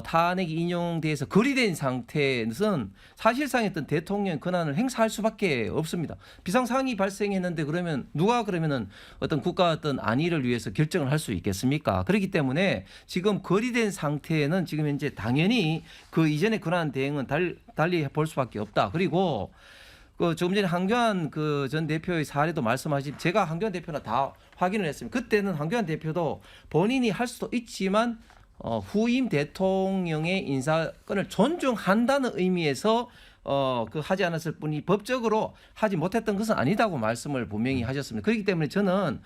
탄핵이 인용돼서 거리된 상태에서는 사실상 어떤 대통령 권한을 행사할 수밖에 없습니다. 비상상황이 발생했는데 그러면 누가 그러면은 어떤 국가 어떤 안위를 위해서 결정을 할 수 있겠습니까? 그렇기 때문에 지금 거리된 상태에는 지금 현재 당연히 그 이전의 권한 대행은 달리 볼 수밖에 없다. 그리고 그 조금 전에 한교안 그 전 대표의 사례도 말씀하신 제가 한교안 대표나 다 확인을 했습니다. 그때는 한교안 대표도 본인이 할 수도 있지만 후임 대통령의 인사권을 존중한다는 의미에서 그 하지 않았을 뿐이 법적으로 하지 못했던 것은 아니다고 말씀을 분명히 하셨습니다. 그렇기 때문에 저는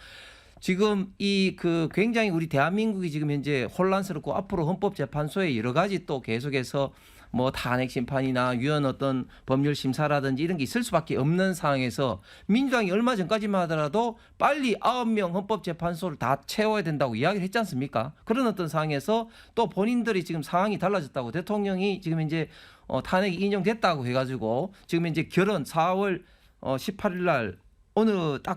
지금 그 굉장히 우리 대한민국이 지금 현재 혼란스럽고 앞으로 헌법재판소에 여러 가지 또 계속해서 뭐 탄핵 심판이나 유연 어떤 법률 심사라든지 이런 게 있을 수밖에 없는 상황에서 민주당이 얼마 전까지만 하더라도 빨리 9명 헌법재판소를 다 채워야 된다고 이야기를 했지 않습니까? 그런 어떤 상황에서 또 본인들이 지금 상황이 달라졌다고 대통령이 지금 이제 탄핵이 인용됐다고 해가지고 지금 이제 결혼 4월 18일 날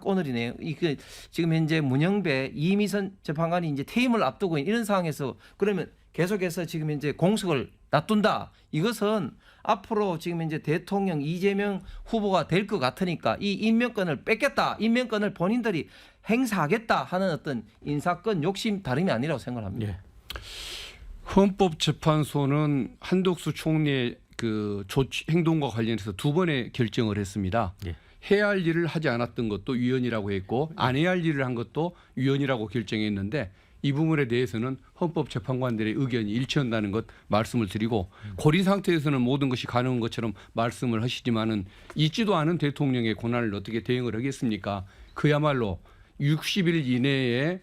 오늘이네요. 이게 지금 현재 문영배 이미선 재판관이 이제 퇴임을 앞두고 있는 이런 상황에서 그러면 계속해서 지금 현재 공석을 놔둔다. 이것은 앞으로 지금 현재 대통령 이재명 후보가 될 것 같으니까 이 임명권을 뺏겠다. 임명권을 본인들이 행사하겠다 하는 어떤 인사권 욕심 다름이 아니라고 생각합니다. 예. 헌법재판소는 한덕수 총리의 그 조치 행동과 관련해서 두 번의 결정을 했습니다. 예. 해야 할 일을 하지 않았던 것도 위헌이라고 했고 안 해야 할 일을 한 것도 위헌이라고 결정했는데 이 부분에 대해서는 헌법재판관들의 의견이 일치한다는 것 말씀을 드리고 고리 상태에서는 모든 것이 가능한 것처럼 말씀을 하시지만은 있지도 않은 대통령의 권한을 어떻게 대응을 하겠습니까? 그야말로 60일 이내에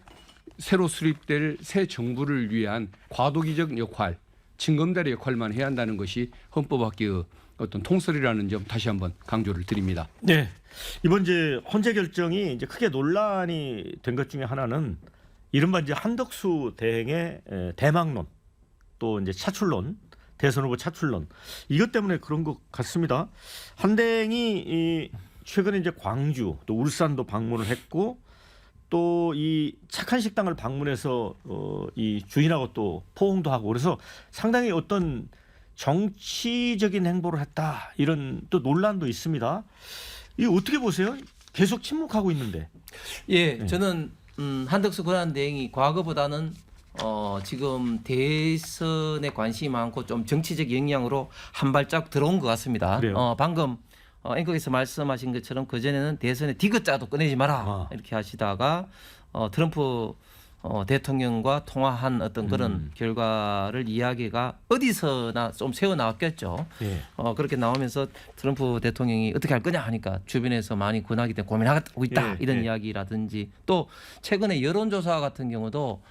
새로 수립될 새 정부를 위한 과도기적 역할, 징검다리 역할만 해야 한다는 것이 헌법학계의 어떤 통설이라는 점 다시 한번 강조를 드립니다. 네. 이번 이제 헌재 결정이 이제 크게 논란이 된 것 중에 하나는 이른바 이제 한덕수 대행의 대망론 또 이제 차출론, 대선 후보 차출론 이것 때문에 그런 것 같습니다. 한 대행이 최근에 이제 광주 또 울산도 방문을 했고 또 이 착한 식당을 방문해서 이 주인하고 또 포옹도 하고 그래서 상당히 어떤 정치적인 행보를 했다 이런 또 논란도 있습니다. 이 어떻게 보세요? 계속 침묵하고 있는데. 예, 저는 한덕수 권한대행이 과거보다는 지금 대선에 관심이 많고 좀 정치적 영향으로 한 발짝 들어온 것 같습니다. 그래요? 방금 앵커께서 말씀하신 것처럼 그 전에는 대선에 디귿자도 꺼내지 마라 이렇게 하시다가 트럼프 대통령과 통화한 어떤 그런 결과를 이야기가 어디서나 좀 새어 나왔겠죠. 예. 그렇게 나오면서 트럼프 대통령이 어떻게 할 거냐 하니까 주변에서 많이 권하기 때문에 고민하고 있다 예, 이런 예. 이야기라든지 또 최근에 여론조사 같은 경우도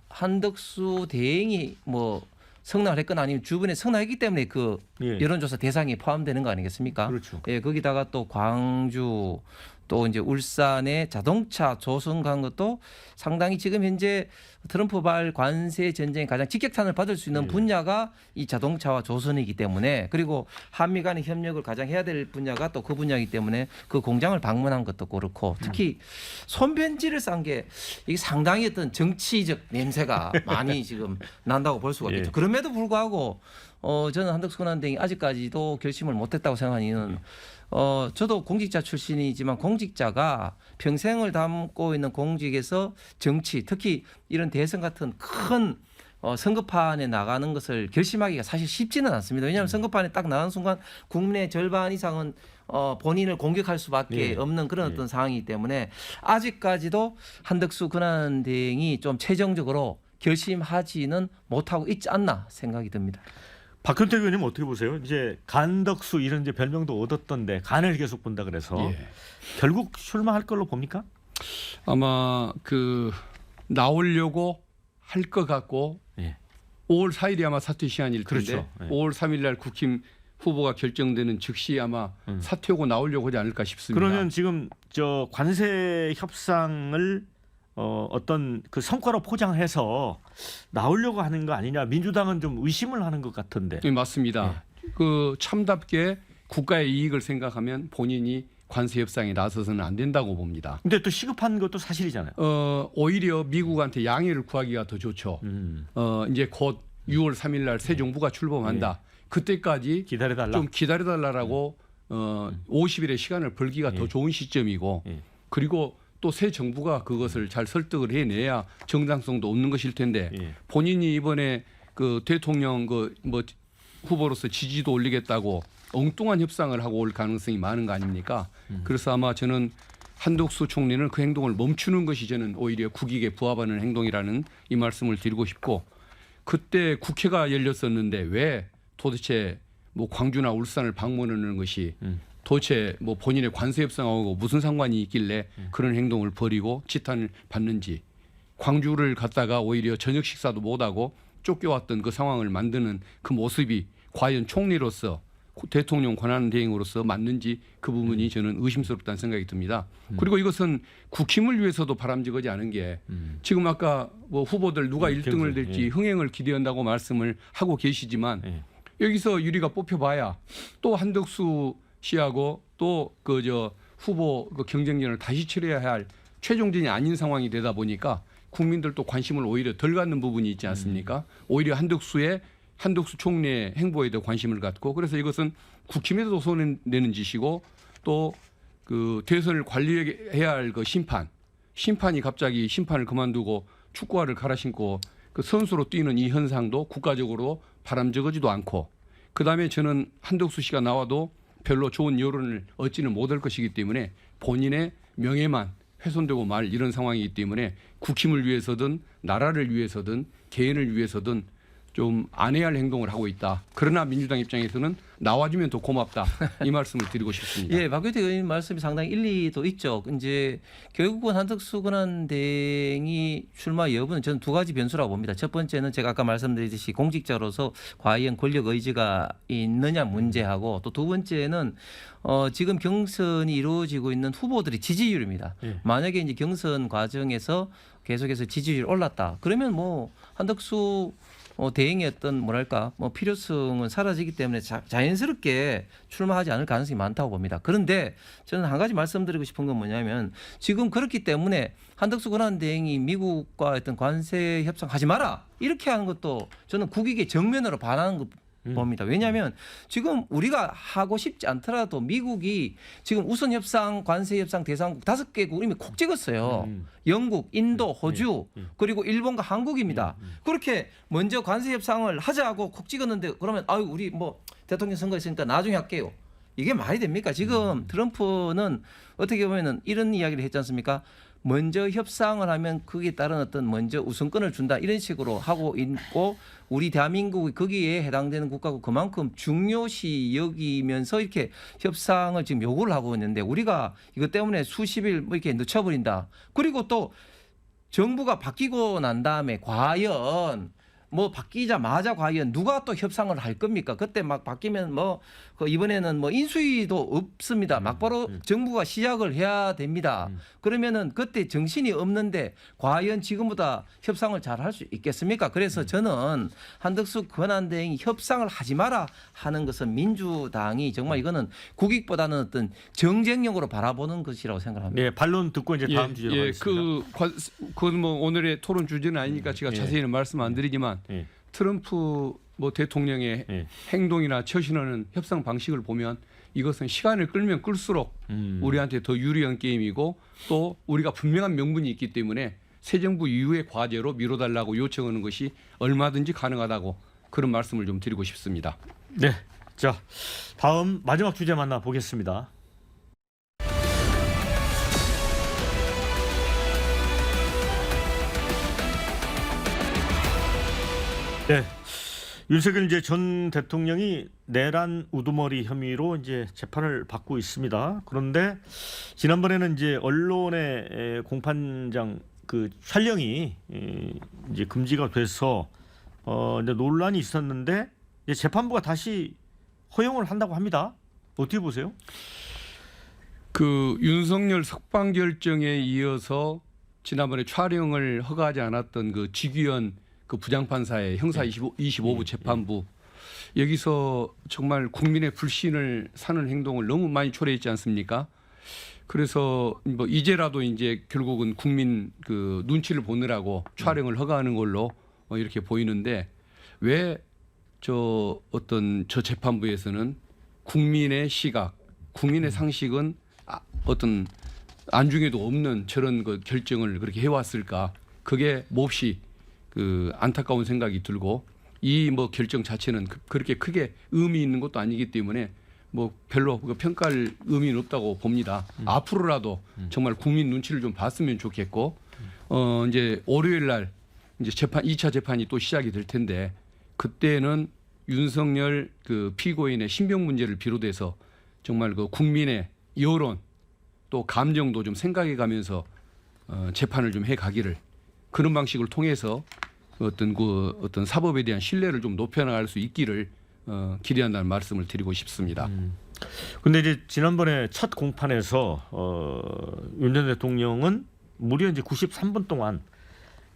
한덕수 대행이 뭐 성남을 했거나 아니면 주변에 성남했기 때문에 그 예. 여론조사 대상에 포함되는 거 아니겠습니까? 그렇죠. 예, 거기다가 또 광주 또 이제 울산의 자동차 조선 간 것도 상당히 지금 현재 트럼프발 관세 전쟁에 가장 직격탄을 받을 수 있는 예. 분야가 이 자동차와 조선이기 때문에 그리고 한미 간의 협력을 가장 해야 될 분야가 또 그 분야이기 때문에 그 공장을 방문한 것도 그렇고 특히 손편지를 싼 게 이게 상당히 어떤 정치적 냄새가 많이 지금 난다고 볼 수가 있겠죠. 예. 그럼에도 불구하고 저는 한덕수 권한대행이 아직까지도 결심을 못했다고 생각하는 이유는 저도 공직자 출신이지만 공직자가 평생을 담고 있는 공직에서 정치 특히 이런 대선 같은 큰 선거판에 나가는 것을 결심하기가 사실 쉽지는 않습니다. 왜냐하면 선거판에 딱 나가는 순간 국민의 절반 이상은 본인을 공격할 수밖에 예. 없는 그런 예. 어떤 상황이기 때문에 아직까지도 한덕수 권한대행이 좀 최종적으로 결심하지는 못하고 있지 않나 생각이 듭니다. 박근태 의원님 어떻게 보세요? 이제 간덕수 이런 이제 별명도 얻었던데 간을 계속 본다 그래서 예. 결국 출마할 걸로 봅니까? 아마 그 나오려고 할 것 같고 예. 5월 4일이 아마 사퇴 시한일 텐데 그렇죠. 예. 5월 3일 날 국힘 후보가 결정되는 즉시 아마 사퇴하고 나오려고 하지 않을까 싶습니다. 그러면 지금 저 관세 협상을 어떤 그 성과로 포장해서 나오려고 하는 거 아니냐? 민주당은 좀 의심을 하는 것 같은데. 네, 맞습니다. 그 참답게 국가의 이익을 생각하면 본인이 관세 협상에 나서서는 안 된다고 봅니다. 근데 또 시급한 것도 사실이잖아요. 오히려 미국한테 양해를 구하기가 더 좋죠. 이제 곧 6월 3일 날 새 정부가 출범한다. 그때까지 기다려달라. 좀 기다려달라고 50일의 시간을 벌기가 더 좋은 시점이고 예. 그리고 또 새 정부가 그것을 잘 설득을 해내야 정당성도 없는 것일 텐데 예. 본인이 이번에 그 대통령 그 뭐 후보로서 지지도 올리겠다고 엉뚱한 협상을 하고 올 가능성이 많은 거 아닙니까? 그래서 아마 저는 한덕수 총리는 그 행동을 멈추는 것이 저는 오히려 국익에 부합하는 행동이라는 이 말씀을 드리고 싶고 그때 국회가 열렸었는데 왜 도대체 뭐 광주나 울산을 방문하는 것이 도대체 뭐 본인의 관세 협상하고 무슨 상관이 있길래 그런 행동을 벌이고 지탄을 받는지 광주를 갔다가 오히려 저녁 식사도 못하고 쫓겨왔던 그 상황을 만드는 그 모습이 과연 총리로서 대통령 권한 대행으로서 맞는지 그 부분이 저는 의심스럽다는 생각이 듭니다. 그리고 이것은 국힘을 위해서도 바람직하지 않은 게 지금 아까 뭐 후보들 누가 1등을 될지 흥행을 기대한다고 말씀을 하고 계시지만 여기서 유리가 뽑혀봐야 또 한덕수 씨하고 또 그 저 후보 그 경쟁전을 다시 치러야 할 최종전이 아닌 상황이 되다 보니까 국민들도 관심을 오히려 덜 갖는 부분이 있지 않습니까? 오히려 한덕수 총리의 행보에 더 관심을 갖고 그래서 이것은 국힘에도 손해내는 짓이고 또 그 대선을 관리해야 할 그 심판이 갑자기 심판을 그만두고 축구화를 갈아 신고 그 선수로 뛰는 이 현상도 국가적으로 바람직하지도 않고 그다음에 저는 한덕수 씨가 나와도 별로 좋은 여론을 얻지는 못할 것이기 때문에 본인의 명예만 훼손되고 말 이런 상황이기 때문에 국힘을 위해서든 나라를 위해서든 개인을 위해서든 좀 안 해야 할 행동을 하고 있다. 그러나 민주당 입장에서는 나와주면 더 고맙다. 이 말씀을 드리고 싶습니다. 예, 박규태 의원님 말씀이 상당히 일리도 있죠. 이제 결국은 한덕수 권한대행이 출마 여부는 저는 두 가지 변수라고 봅니다. 첫 번째는 제가 아까 말씀드렸듯이 공직자로서 과연 권력 의지가 있느냐 문제하고 또 두 번째는 지금 경선이 이루어지고 있는 후보들의 지지율입니다. 예. 만약에 이제 경선 과정에서 계속해서 지지율이 올랐다. 그러면 뭐 한덕수 대행의 어떤 뭐랄까 뭐 필요성은 사라지기 때문에 자연스럽게 출마하지 않을 가능성이 많다고 봅니다. 그런데 저는 한 가지 말씀드리고 싶은 건 뭐냐면 지금 그렇기 때문에 한덕수 권한대행이 미국과 어떤 관세 협상하지 마라 이렇게 하는 것도 저는 국익의 정면으로 반하는 것 봅니다. 왜냐하면 지금 우리가 하고 싶지 않더라도 미국이 지금 우선 협상, 관세 협상 대상국 5개국 이미 콕 찍었어요. 영국, 인도, 호주 그리고 일본과 한국입니다. 그렇게 먼저 관세 협상을 하자고 콕 찍었는데 그러면 아유 우리 뭐 대통령 선거 있으니까 나중에 할게요. 이게 말이 됩니까? 지금 트럼프는 어떻게 보면은 이런 이야기를 했지 않습니까? 먼저 협상을 하면 거기에 따른 어떤 먼저 우선권을 준다 이런 식으로 하고 있고 우리 대한민국이 거기에 해당되는 국가고 그만큼 중요시 여기면서 이렇게 협상을 지금 요구를 하고 있는데 우리가 이것 때문에 수십일 뭐 이렇게 늦춰버린다. 그리고 또 정부가 바뀌고 난 다음에 과연 뭐 바뀌자마자 과연 누가 또 협상을 할 겁니까? 그때 막 바뀌면 뭐 이번에는 뭐 인수위도 없습니다. 막바로 정부가 시작을 해야 됩니다. 그러면은 그때 정신이 없는데 과연 지금보다 협상을 잘 할 수 있겠습니까? 그래서 저는 한덕수 권한대행이 협상을 하지 마라 하는 것은 민주당이 정말 이거는 국익보다는 어떤 정쟁력으로 바라보는 것이라고 생각합니다. 네, 반론 듣고 이제 다음 주제로 가겠습니다. 그건 뭐 오늘의 토론 주제는 아니니까 제가 자세히는 말씀 안 드리지만 트럼프 뭐 대통령의 행동이나 처신하는 협상 방식을 보면 이것은 시간을 끌면 끌수록 우리한테 더 유리한 게임이고 또 우리가 분명한 명분이 있기 때문에 새 정부 이후의 과제로 미뤄달라고 요청하는 것이 얼마든지 가능하다고 그런 말씀을 좀 드리고 싶습니다. 네, 자 다음 마지막 주제 만나 보겠습니다. 네, 윤석열 이제 전 대통령이 내란 우두머리 혐의로 이제 재판을 받고 있습니다. 그런데 지난번에는 이제 언론의 공판장 그 촬영이 이제 금지가 돼서 이제 논란이 있었는데 이제 재판부가 다시 허용을 한다고 합니다. 어떻게 보세요? 그 윤석열 석방 결정에 이어서 지난번에 촬영을 허가하지 않았던 그 지귀현 그 부장판사의 형사 25부 재판부 여기서 정말 국민의 불신을 사는 행동을 너무 많이 초래했지 않습니까? 그래서 뭐 이제라도 이제 결국은 국민 그 눈치를 보느라고 촬영을 허가하는 걸로 이렇게 보이는데 왜 저 재판부에서는 국민의 시각, 국민의 상식은 어떤 안중에도 없는 저런 그 결정을 그렇게 해왔을까? 그게 몹시 그 안타까운 생각이 들고 이 뭐 결정 자체는 그렇게 크게 의미 있는 것도 아니기 때문에 뭐 별로 평가할 의미는 없다고 봅니다. 앞으로라도 정말 국민 눈치를 좀 봤으면 좋겠고 이제 월요일 날 이제 2차 재판이 또 시작이 될 텐데 그때는 윤석열 그 피고인의 신병 문제를 비롯해서 정말 그 국민의 여론 또 감정도 좀 생각해 가면서 재판을 좀 해 가기를 그런 방식을 통해서 어떤 사법에 대한 신뢰를 좀 높여나갈 수 있기를 기대한다는 말씀을 드리고 싶습니다. 근데 이제 지난번에 첫 공판에서 윤 전 대통령은 무려 이제 93분 동안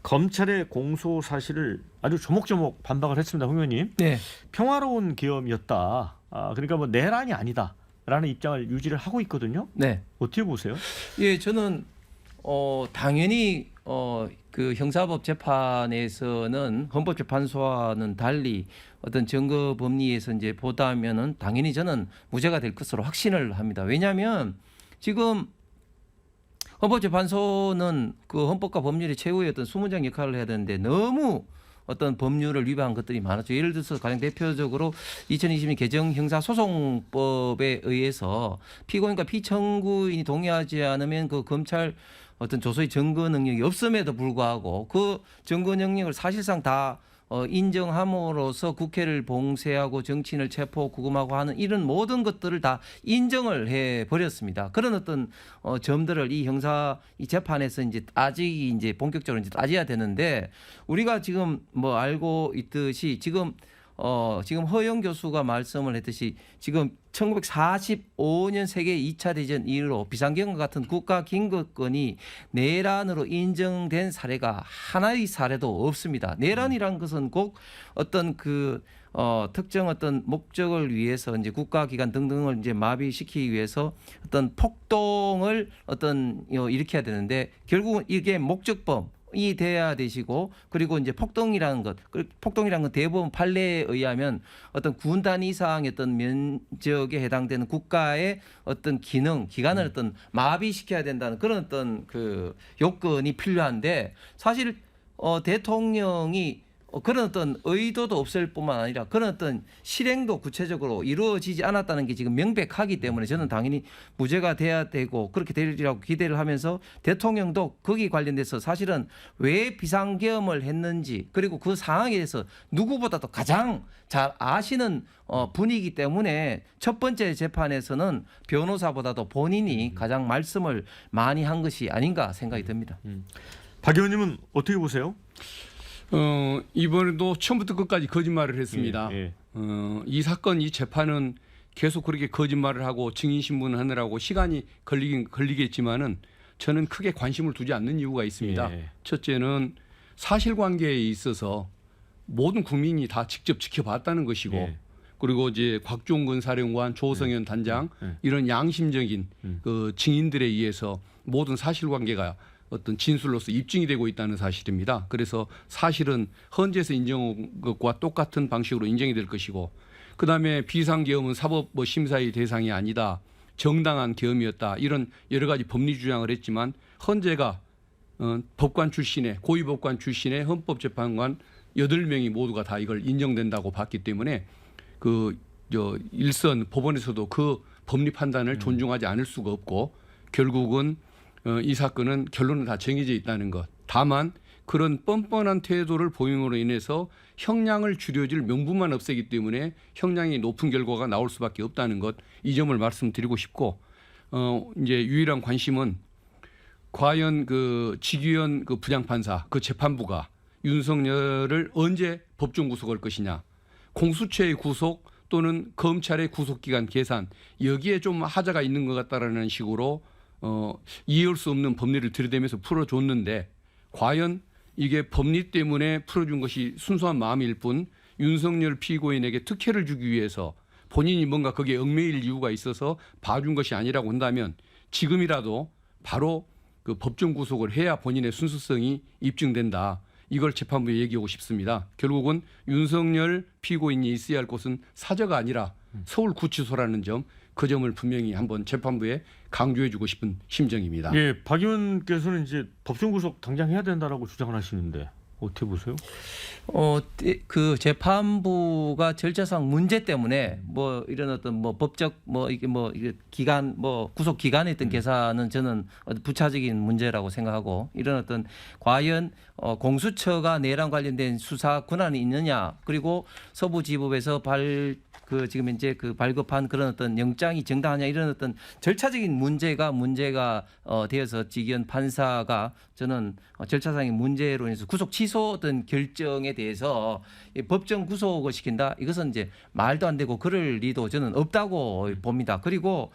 검찰의 공소 사실을 아주 조목조목 반박을 했습니다, 홍 의원님. 네. 평화로운 계엄이었다. 그러니까 뭐 내란이 아니다. 된다라는 입장을 유지를 하고 있거든요. 네. 어떻게 보세요? 예, 저는 당연히 그 형사법 재판에서는 헌법재판소와는 달리 어떤 증거 법리에서 이제 보다면은 당연히 저는 무죄가 될 것으로 확신을 합니다. 왜냐하면 지금 헌법재판소는 그 헌법과 법률의 최후의 어떤 수문장 역할을 해야 되는데 너무 어떤 법률을 위반한 것들이 많았죠. 예를 들어서 가장 대표적으로 2020년 개정 형사소송법에 의해서 피고인과 피청구인이 동의하지 않으면 그 검찰 어떤 조서의 증거 능력이 없음에도 불구하고 그 증거 능력을 사실상 다 인정함으로써 국회를 봉쇄하고 정치인을 체포 구금하고 하는 이런 모든 것들을 다 인정을 해 버렸습니다. 그런 어떤 점들을 이 형사 이 재판에서 이제 이제 본격적으로 이제 따져야 되는데 우리가 지금 뭐 알고 있듯이 지금 허영 교수가 말씀을 했듯이 지금 1945년 세계 2차 대전 이후로 비상경과 같은 국가 긴급권이 내란으로 인정된 사례가 하나의 사례도 없습니다. 내란이란 것은 꼭 어떤 특정 어떤 목적을 위해서 이제 국가기관 등등을 이제 마비시키기 위해서 어떤 폭동을 일으켜야 되는데 결국은 이게 목적범이 돼야 되시고 그리고 이제 폭동이라는 건 대부분 판례에 의하면 어떤 군단 이상의 어떤 면적에 해당되는 국가의 어떤 기관을 어떤 마비시켜야 된다는 그런 어떤 그 요건이 필요한데 사실 대통령이 그런 어떤 의도도 없을 뿐만 아니라 그런 어떤 실행도 구체적으로 이루어지지 않았다는 게 지금 명백하기 때문에 저는 당연히 무죄가 돼야 되고 그렇게 되리라고 기대를 하면서 대통령도 거기 관련돼서 사실은 왜 비상계엄을 했는지 그리고 그 상황에 대해서 누구보다도 가장 잘 아시는 분이기 때문에 첫 번째 재판에서는 변호사보다도 본인이 가장 말씀을 많이 한 것이 아닌가 생각이 듭니다. 박 의원님은 어떻게 보세요? 이번에도 처음부터 끝까지 거짓말을 했습니다. 예. 이 사건, 이 재판은 계속 그렇게 거짓말을 하고 증인 신문을 하느라고 시간이 걸리겠지만은 저는 크게 관심을 두지 않는 이유가 있습니다. 예. 첫째는 사실관계에 있어서 모든 국민이 다 직접 지켜봤다는 것이고 예. 그리고 이제 곽종근 사령관, 조성현 단장 이런 양심적인 그 증인들에 의해서 모든 사실관계가 어떤 진술로서 입증이 되고 있다는 사실입니다. 그래서 사실은 헌재에서 인정한 것과 똑같은 방식으로 인정이 될 것이고 그다음에 비상계엄은 사법 심사의 대상이 아니다. 정당한 계엄이었다. 이런 여러 가지 법리 주장을 했지만 헌재가 법관 출신의 고위법관 출신의 헌법재판관 8명이 모두가 다 이걸 인정된다고 봤기 때문에 일선 법원에서도 그 법리 판단을 존중하지 않을 수가 없고 결국은 이 사건은 결론은 다 정해져 있다는 것. 다만 그런 뻔뻔한 태도를 보임으로 인해서 형량을 줄여줄 명분만 없애기 때문에 형량이 높은 결과가 나올 수밖에 없다는 것. 이 점을 말씀드리고 싶고 이제 유일한 관심은 과연 그 지규현 그 부장판사 그 재판부가 윤석열을 언제 법정 구속할 것이냐. 공수처의 구속 또는 검찰의 구속기간 계산 여기에 좀 하자가 있는 것 같다라는 식으로 이해할 수 없는 법리를 들이대면서 풀어줬는데 과연 이게 법리 때문에 풀어준 것이 순수한 마음일 뿐 윤석열 피고인에게 특혜를 주기 위해서 본인이 뭔가 거기에 얽매일 이유가 있어서 봐준 것이 아니라고 한다면 지금이라도 바로 그 법정 구속을 해야 본인의 순수성이 입증된다. 이걸 재판부에 얘기하고 싶습니다. 결국은 윤석열 피고인이 있어야 할 곳은 사저가 아니라 서울구치소라는 점, 그 점을 분명히 한번 재판부에 강조해주고 싶은 심정입니다. 예, 박 의원께서는 이제 법정 구속 당장 해야 된다라고 주장을 하시는데 어떻게 보세요? 그 재판부가 절차상 문제 때문에 뭐 이런 어떤 뭐 법적 이게 기간 구속 기간에 있던 계산은 저는 부차적인 문제라고 생각하고 이런 어떤 과연 공수처가 내란 관련된 수사 권한이 있느냐 그리고 서부지법에서 지금 현재 그 발급한 그런 어떤 영장이 정당하냐 이런 어떤 절차적인 문제가 되어서 지기현 판사가 저는 절차상의 문제로 인해서 구속 취소 어떤 결정에 대해서 법정 구속을 시킨다 이것은 이제 말도 안 되고 그럴 리도 저는 없다고 봅니다. 그리고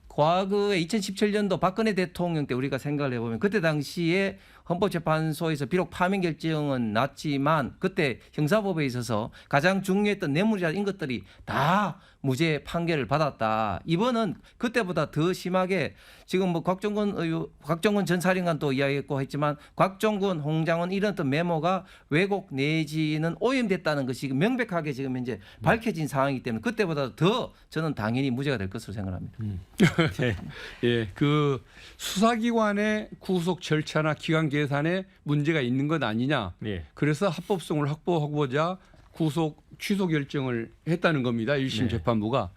과거에 2017년도 박근혜 대통령 때 우리가 생각을 해보면 그때 당시에 헌법재판소에서 비록 파면 결정은 났지만 그때 형사법에 있어서 가장 중요했던 뇌물이라는 것들이 다 무죄 판결을 받았다. 이번은 그때보다 더 심하게 지금 뭐 곽정근 전 사령관도 이야기했고 했지만 곽종근, 홍장원 이런 어떤 메모가 왜곡 내지는 오염됐다는 것이 명백하게 지금 현재 밝혀진 상황이기 때문에 그때보다 더 저는 당연히 무죄가 될 것으로 생각합니다. 네. 예, 그 수사기관의 구속 절차나 기간 계산에 문제가 있는 것 아니냐. 네. 그래서 합법성을 확보하고자 구속 취소 결정을 했다는 겁니다. 1심 네. 재판부가.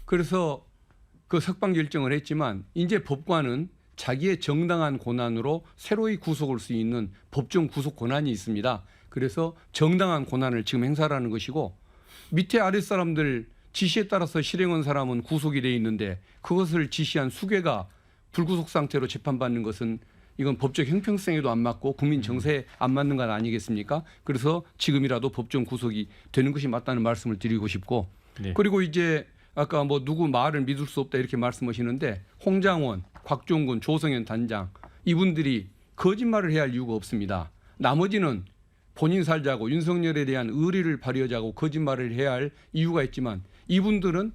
그래서 그 석방 결정을 했지만 이제 법관은 자기의 정당한 권한으로 새로이 구속할 수 있는 법정 구속 권한이 있습니다. 그래서 정당한 권한을 지금 행사하는 것이고 밑에 아랫사람들 지시에 따라서 실행한 사람은 구속이 돼 있는데 그것을 지시한 수괴가 불구속 상태로 재판받는 것은 이건 법적 형평성에도 안 맞고 국민 정세에 안 맞는 것 아니겠습니까? 그래서 지금이라도 법정 구속이 되는 것이 맞다는 말씀을 드리고 싶고 네. 그리고 이제 아까 뭐 누구 말을 믿을 수 없다 이렇게 말씀하시는데 홍장원, 곽종근, 조성현 단장 이분들이 거짓말을 해야 할 이유가 없습니다. 나머지는 본인 살자고 윤석열에 대한 의리를 발휘하자고 거짓말을 해야 할 이유가 있지만 이분들은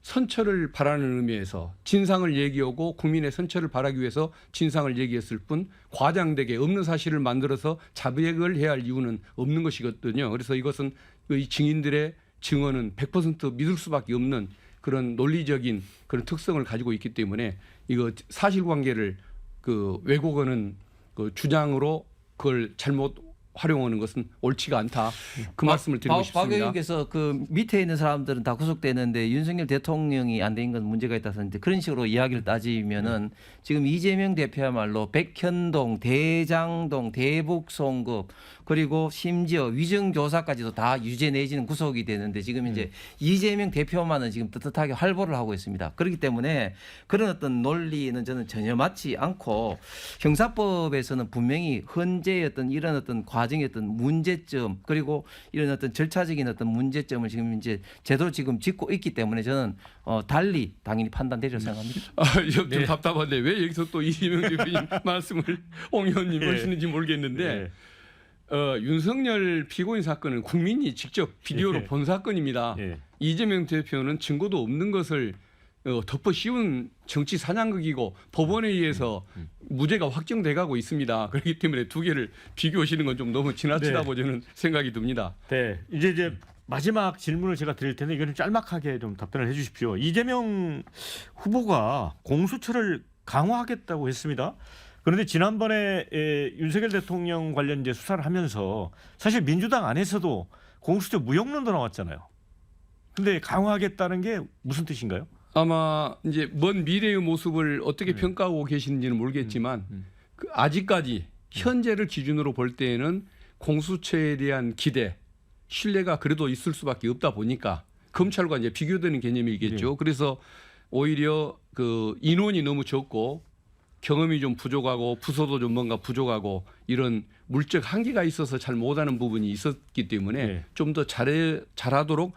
선처를 바라는 의미에서 진상을 얘기하고 국민의 선처를 바라기 위해서 진상을 얘기했을 뿐 과장되게 없는 사실을 만들어서 자백을 해야 할 이유는 없는 것이거든요. 그래서 이것은 이 증인들의 증언은 100% 믿을 수밖에 없는 그런 논리적인 그런 특성을 가지고 있기 때문에 이거 사실관계를 그 왜곡하는 그 주장으로 그걸 잘못 활용하는 것은 옳지가 않다. 그 말씀을 드리고 박 싶습니다. 의원께서 그 밑에 있는 사람들은 다 구속되는데 윤석열 대통령이 안 된 건 문제가 있다서 이제 그런 식으로 이야기를 따지면은 지금 이재명 대표야말로 백현동, 대장동, 대북송급 그리고 심지어 위정교사까지도 다 유죄 내지는 구속이 되는데 지금 이제 이재명 대표만은 지금 떳떳하게 활보를 하고 있습니다. 그렇기 때문에 그런 어떤 논리는 저는 전혀 맞지 않고 형사법에서는 분명히 헌재의 어떤 이런 어떤 과정의 어떤 문제점 그리고 이런 어떤 절차적인 어떤 문제점을 지금 이제 제대로 지금 짚고 있기 때문에 저는 달리 당연히 판단되리라고 생각합니다. 좀 네. 답답한데 왜 여기서 또 이재명 대표님 말씀을 홍 의원님 예. 하시는지 모르겠는데 네. 윤석열 피고인 사건은 국민이 직접 비디오로 예. 본 사건입니다. 예. 이재명 대표는 증거도 없는 것을 덮어 씌운 정치 사냥극이고 법원에 의해서 무죄가 확정돼가고 있습니다. 그렇기 때문에 두 개를 비교하시는 건 좀 너무 지나치다고 저는 생각이 듭니다. 네. 이제 마지막 질문을 제가 드릴 텐데 이거는 짤막하게 좀 답변을 해 주십시오. 이재명 후보가 공수처를 강화하겠다고 했습니다. 그런데 지난번에 윤석열 대통령 관련 이제 수사를 하면서 사실 민주당 안에서도 공수처 무용론도 나왔잖아요. 근데 강화하겠다는 게 무슨 뜻인가요? 아마 이제 먼 미래의 모습을 어떻게 평가하고 계시는지는 모르겠지만 그 아직까지 현재를 기준으로 볼 때에는 공수처에 대한 기대, 신뢰가 그래도 있을 수밖에 없다 보니까 검찰과 이제 비교되는 개념이겠죠. 그래서 오히려 그 인원이 너무 적고 경험이 좀 부족하고 부서도 좀 뭔가 부족하고 이런 물적 한계가 있어서 잘 못하는 부분이 있었기 때문에 네. 좀 더 잘하도록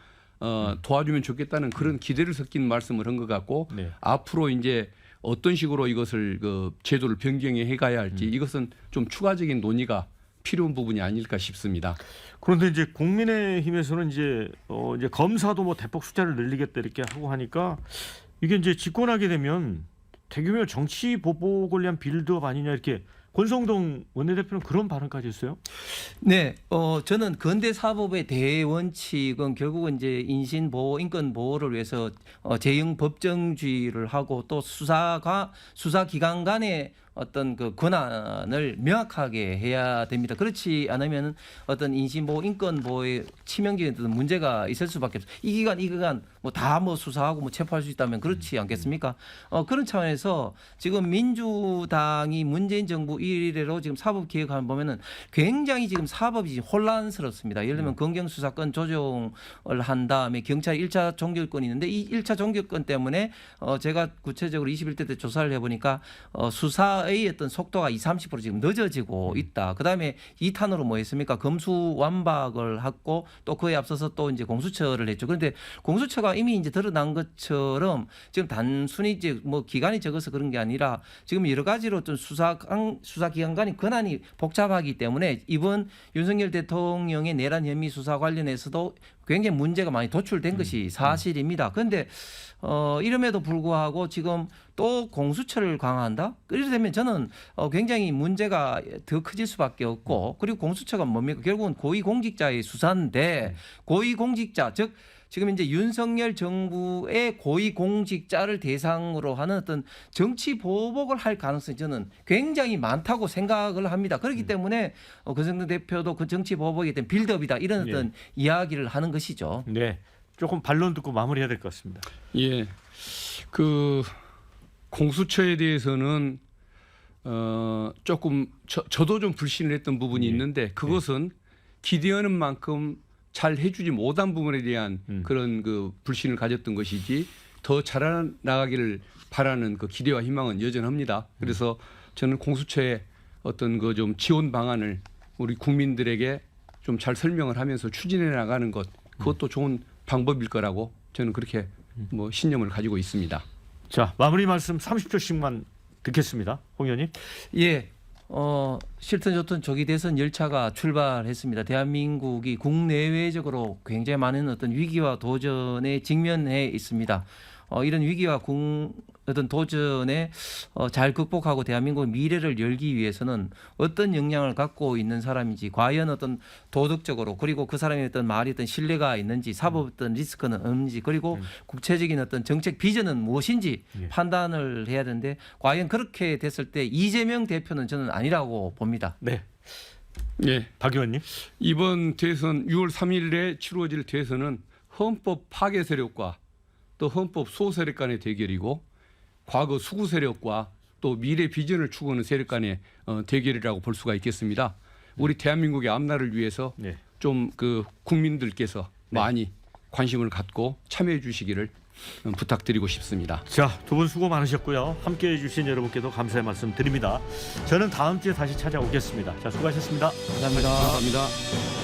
도와주면 좋겠다는 그런 기대를 섞인 말씀을 한 것 같고 네. 앞으로 이제 어떤 식으로 이것을 그 제도를 변경해 가야 할지 이것은 좀 추가적인 논의가 필요한 부분이 아닐까 싶습니다. 그런데 이제 국민의힘에서는 이제 검사도 뭐 대폭 숫자를 늘리겠다 이렇게 하고 하니까 이게 이제 집권하게 되면 대규모 정치 보복을 위한 빌드업 아니냐 이렇게 권성동 원내대표는 그런 발언까지 했어요. 네, 저는 근대 사법의 대원칙은 결국은 이제 인신 보호, 인권 보호를 위해서 재형 법정주의를 하고 또 수사 기관 간의 어떤 그 권한을 명확하게 해야 됩니다. 그렇지 않으면 어떤 인신보호, 인권보호에 치명적인 어떤 문제가 있을 수밖에 없어요. 이 기간 뭐 다 뭐 수사하고 뭐 체포할 수 있다면 그렇지 않겠습니까? 그런 차원에서 지금 민주당이 문재인 정부 이래로 지금 사법개혁을 보면은 굉장히 지금 사법이 혼란스럽습니다. 예를 들면 검경수사권 조정을 한 다음에 경찰 1차 종결권이 있는데 이 1차 종결권 때문에 제가 구체적으로 21대 때 조사를 해보니까 수사의 어떤 속도가 20-30% 지금 늦어지고 있다. 그다음에 2탄으로 뭐 했습니까? 검수완박을 하고 또 그에 앞서서 또 이제 공수처를 했죠. 그런데 공수처가 이미 이제 드러난 것처럼 지금 단순히 이제 뭐 기간이 적어서 그런 게 아니라 지금 여러 가지로 좀 수사기관 간의 권한이 복잡하기 때문에 이번 윤석열 대통령의 내란 혐의 수사 관련해서도 굉장히 문제가 많이 도출된 것이 사실입니다. 그런데 이름에도 불구하고 지금 또 공수처를 강화한다? 이렇게 되면 저는 굉장히 문제가 더 커질 수밖에 없고, 그리고 공수처가 뭡니까? 결국은 고위공직자의 수사인데, 고위공직자, 즉 지금 이제 윤석열 정부의 고위공직자를 대상으로 하는 어떤 정치 보복을 할 가능성이 저는 굉장히 많다고 생각을 합니다. 그렇기 때문에 권성동 대표도 그 정치 보복에 대한 빌드업이다, 이런 어떤 이야기를 하는 것이죠. 네, 조금 반론 듣고 마무리해야 될 것 같습니다. 예, 그 공수처에 대해서는 조금 저도 좀 불신을 했던 부분이 있는데, 그것은 기대하는 만큼 잘 해주지 못한 부분에 대한 그런 그 불신을 가졌던 것이지, 더 잘나가기를 바라는 그 기대와 희망은 여전합니다. 그래서 저는 공수처의 어떤 그 좀 지원 방안을 우리 국민들에게 좀 잘 설명을 하면서 추진해 나가는 것, 그것도 좋은 방법일 거라고 저는 그렇게 뭐 신념을 가지고 있습니다. 자, 마무리 말씀 30초씩만 듣겠습니다. 홍 의원님. 예. 싫든 좋든 조기 대선 열차가 출발했습니다. 대한민국이 국내외적으로 굉장히 많은 어떤 위기와 도전에 직면해 있습니다. 이런 위기와 어떤 도전에 잘 극복하고 대한민국의 미래를 열기 위해서는 어떤 역량을 갖고 있는 사람인지, 과연 어떤 도덕적으로, 그리고 그 사람의 어떤 말이 어떤 신뢰가 있는지, 사법 어떤 리스크는 없는지, 그리고 구체적인 어떤 정책 비전은 무엇인지 판단을 해야 되는데, 과연 그렇게 됐을 때 이재명 대표는 저는 아니라고 봅니다. 네, 예, 박 의원님. 이번 대선 6월 3일에 치루어질 대선은 헌법 파괴 세력과 또 헌법 수호 세력 간의 대결이고, 과거 수구 세력과 또 미래 비전을 추구하는 세력 간의 대결이라고 볼 수가 있겠습니다. 우리 대한민국의 앞날을 위해서 좀 그 국민들께서 많이 관심을 갖고 참여해 주시기를 부탁드리고 싶습니다. 자, 두 분 수고 많으셨고요. 함께해 주신 여러분께도 감사의 말씀 드립니다. 저는 다음 주에 다시 찾아오겠습니다. 자, 수고하셨습니다. 감사합니다. 감사합니다.